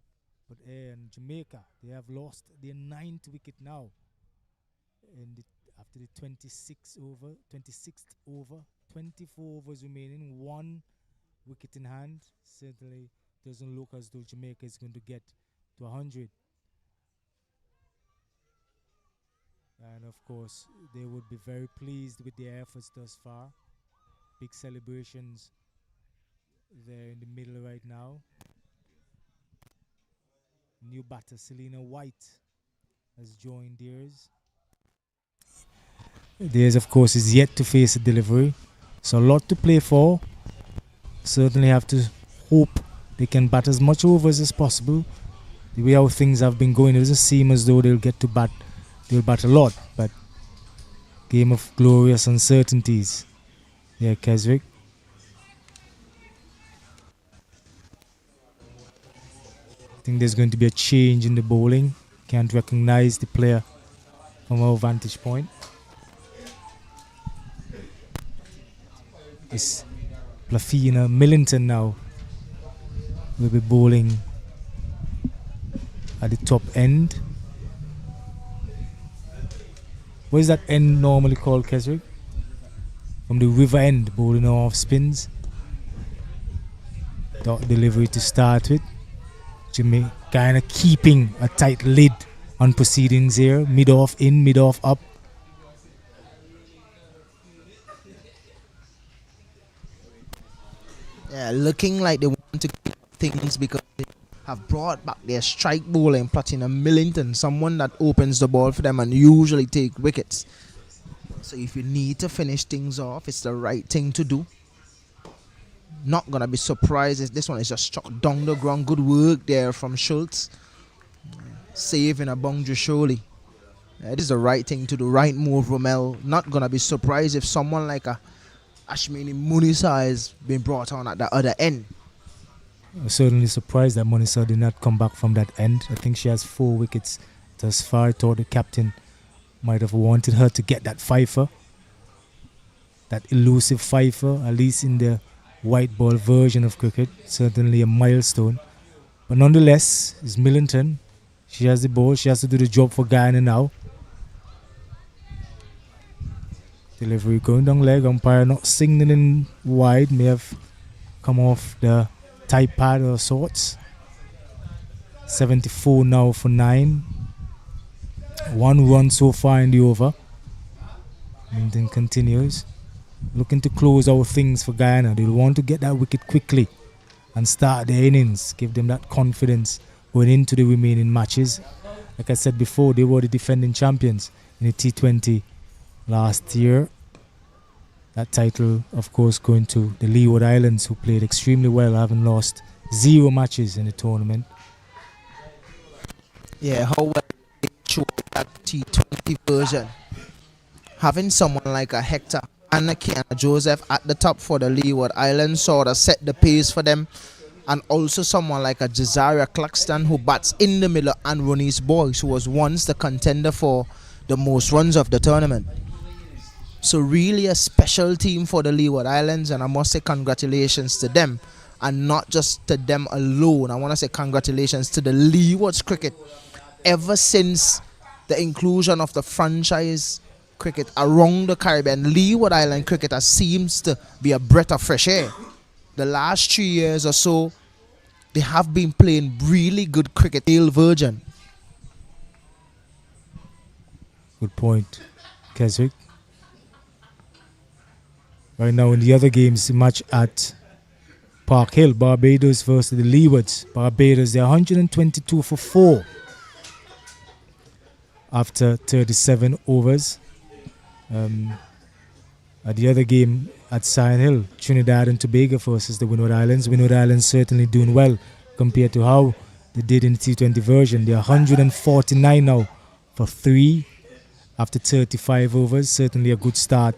but air. And Jamaica, they have lost their 9th wicket now. And after the 26th over, 24 overs remaining, 1 wicket in hand. Certainly doesn't look as though Jamaica is going to get to 100. And of course, they would be very pleased with their efforts thus far. Big celebrations there in the middle right now. New batter Selena White has joined theirs. Theirs, of course, is yet to face a delivery. So a lot to play for. Certainly have to hope they can bat as much overs as possible. The way how things have been going, it doesn't seem as though they'll get to bat. They'll bat a lot, but game of glorious uncertainties. Yeah, Keswick. I think there's going to be a change in the bowling. Can't recognize the player from our vantage point. It's Plafina Millington now will be bowling at the top end. What is that end normally called, Keswick? From the river end, bowling off spins. Dot delivery to start with. Jamaica kind of keeping a tight lid on proceedings here. Mid off in, mid off up. Yeah, looking like they want to keep things because they have brought back their strike bowler in Platinum Millington, someone that opens the ball for them and usually take wickets. So if you need to finish things off, it's the right thing to do. Not gonna be surprised if this one is just struck down the ground. Good work there from Schultz, saving a boundary surely. This is the right thing to do, right move, Romel. Not gonna be surprised if someone like a Ashmini Munisa has been brought on at the other end. I'm certainly surprised that Munisa did not come back from that end. I think she has 4 wickets thus far. I thought the captain might have wanted her to get that fifer, that elusive fifer, at least in the white ball version of cricket. Certainly a milestone. But nonetheless, it's Millington. She has the ball. She has to do the job for Guyana now. Delivery going down leg. Umpire not signaling wide. May have come off the type pad or sorts. 74 now for 9. 1 run so far in the over. And then continues. Looking to close out things for Guyana. They'll want to get that wicket quickly and start their innings. Give them that confidence going into the remaining matches. Like I said before, they were the defending champions. in the T20 last year. That title, of course, going to the Leeward Islands, who played extremely well, having lost 0 matches in the tournament. Yeah, how well they chose that T20 version. Having someone like a Hector and a Kiana Joseph at the top for the Leeward Islands sort of set the pace for them. And also someone like a Josiah Claxton, who bats in the middle, and Ronnie's Boys, who was once the contender for the most runs of the tournament. So really a special team for the Leeward Islands, and I must say congratulations to them, and not just to them alone. I want to say congratulations to the Leeward's cricket. Ever since the inclusion of the franchise cricket around the Caribbean, Leeward Island cricket seems to be a breath of fresh air. The last 3 years or so, they have been playing really good cricket. Male version. Good point, Keswick. Right now in the other games, the match at Park Hill, Barbados versus the Leewards. Barbados, they're 122 for 4 after 37 overs. At the other game at Sion Hill, Trinidad and Tobago versus the Windward Islands. Windward Islands certainly doing well compared to how they did in the T20 version. They're 149 now for 3 after 35 overs. Certainly a good start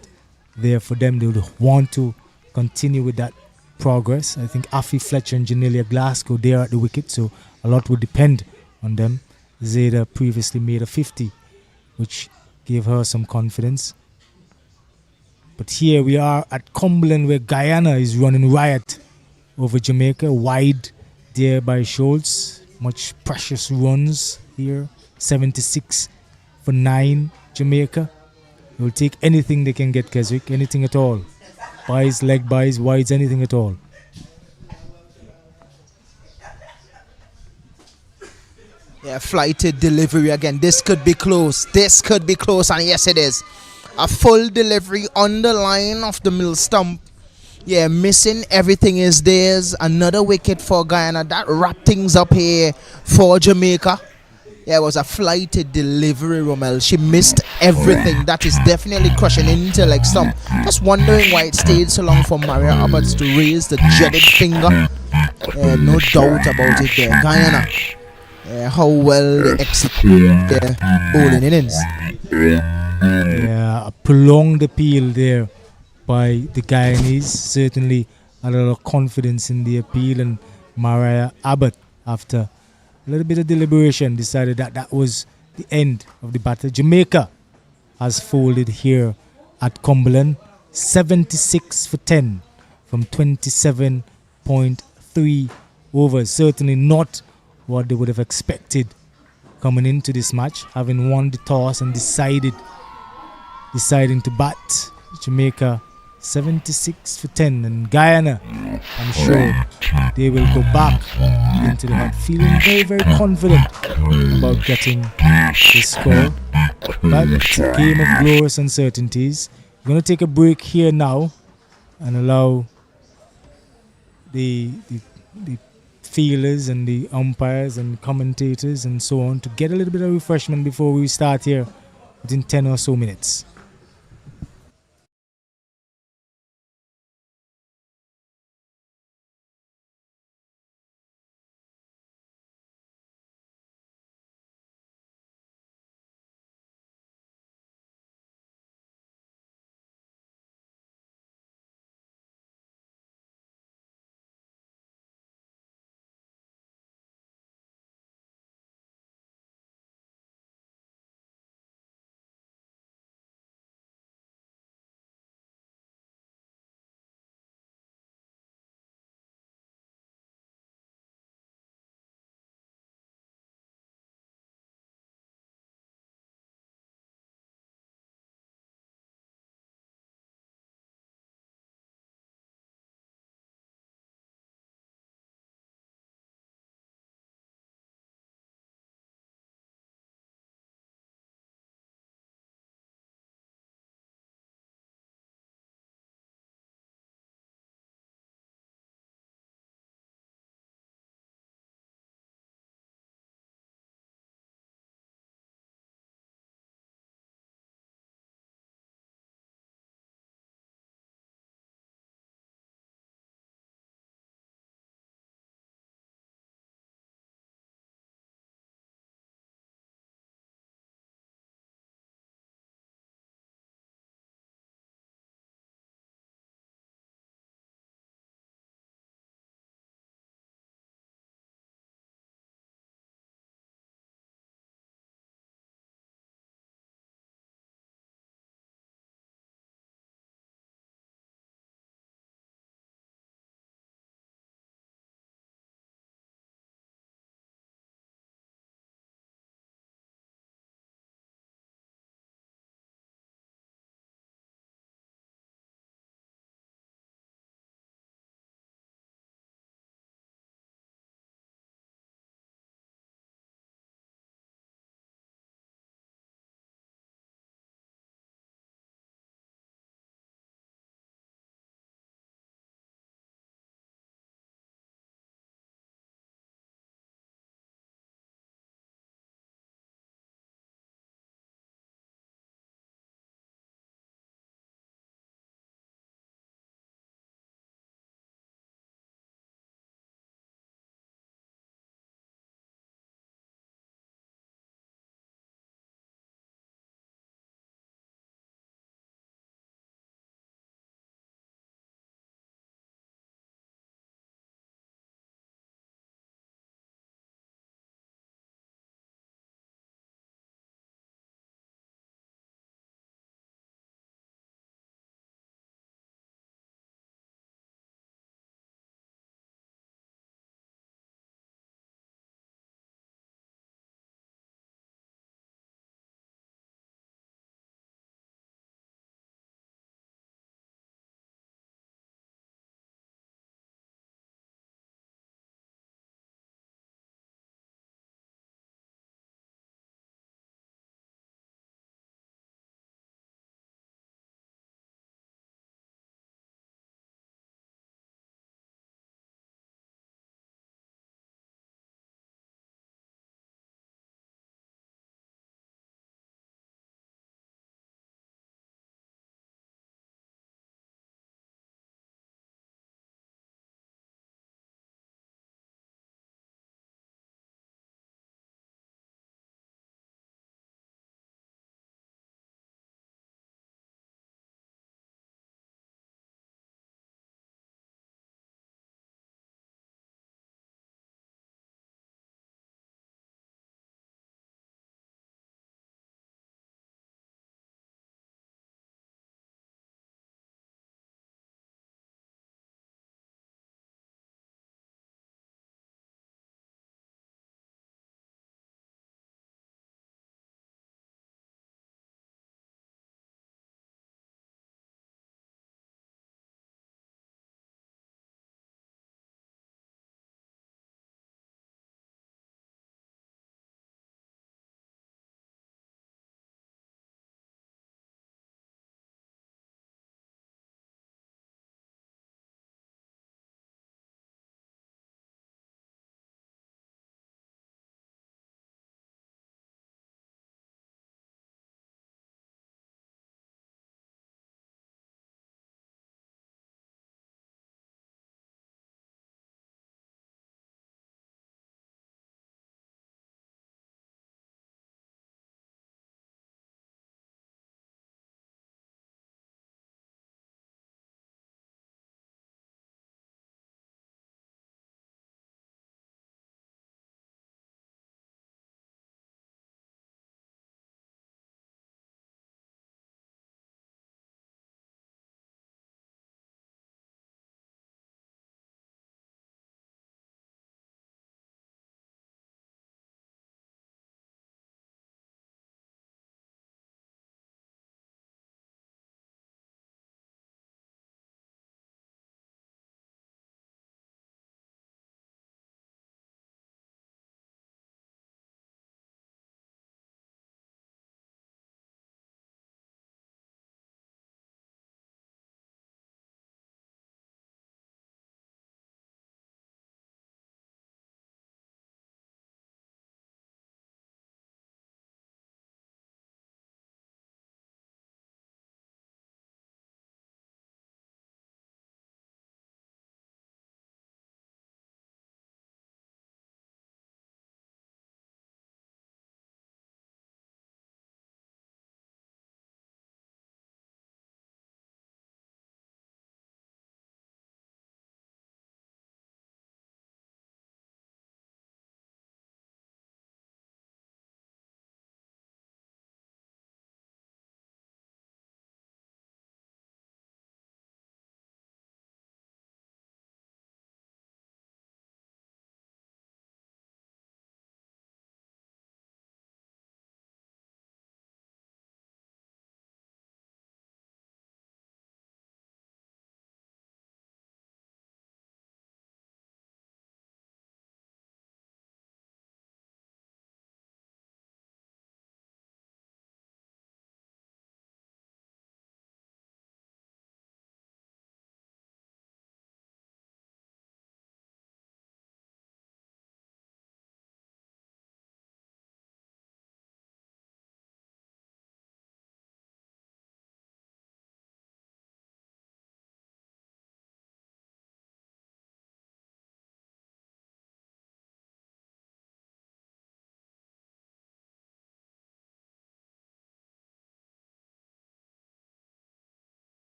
there for them. They would want to continue with that progress. I think Afi Fletcher and Janelia Glasgow, they are at the wicket, so a lot would depend on them. Zeta previously made a 50, which gave her some confidence. But here we are at Cumberland, where Guyana is running riot over Jamaica. Wide there by Schultz. Much precious runs here. 76 for 9, Jamaica. They will take anything they can get, Keswick. Anything at all. Buys, leg buys, wides, anything at all. Yeah, flighted delivery again. This could be close. This could be close, and yes, it is. A full delivery on the line of the middle stump. Yeah, missing everything is theirs. Another wicket for Guyana. That wrapped things up here for Jamaica. Yeah, it was a flighted delivery, Romel. She missed everything. That is definitely crushing into leg stump. Just wondering why it stayed so long for Maria Alberts to raise the dreaded finger. No doubt about it there. Guyana. How well they execute their bowling innings. Yeah, a prolonged appeal there by the Guyanese. Certainly a lot of confidence in the appeal, and Mariah Abbott, after a little bit of deliberation, decided that that was the end of the battle. Jamaica has folded here at Cumberland, 76 for 10 from 27.3 overs. Certainly not what they would have expected coming into this match, having won the toss and deciding to bat. Jamaica 76 for 10, and Guyana, I'm sure they will go back into the hunt feeling very, very confident about getting this score. But it's a game of glorious uncertainties. We're going to take a break here now and allow the feelers and the umpires and commentators and so on to get a little bit of refreshment before we start here within 10 or so minutes.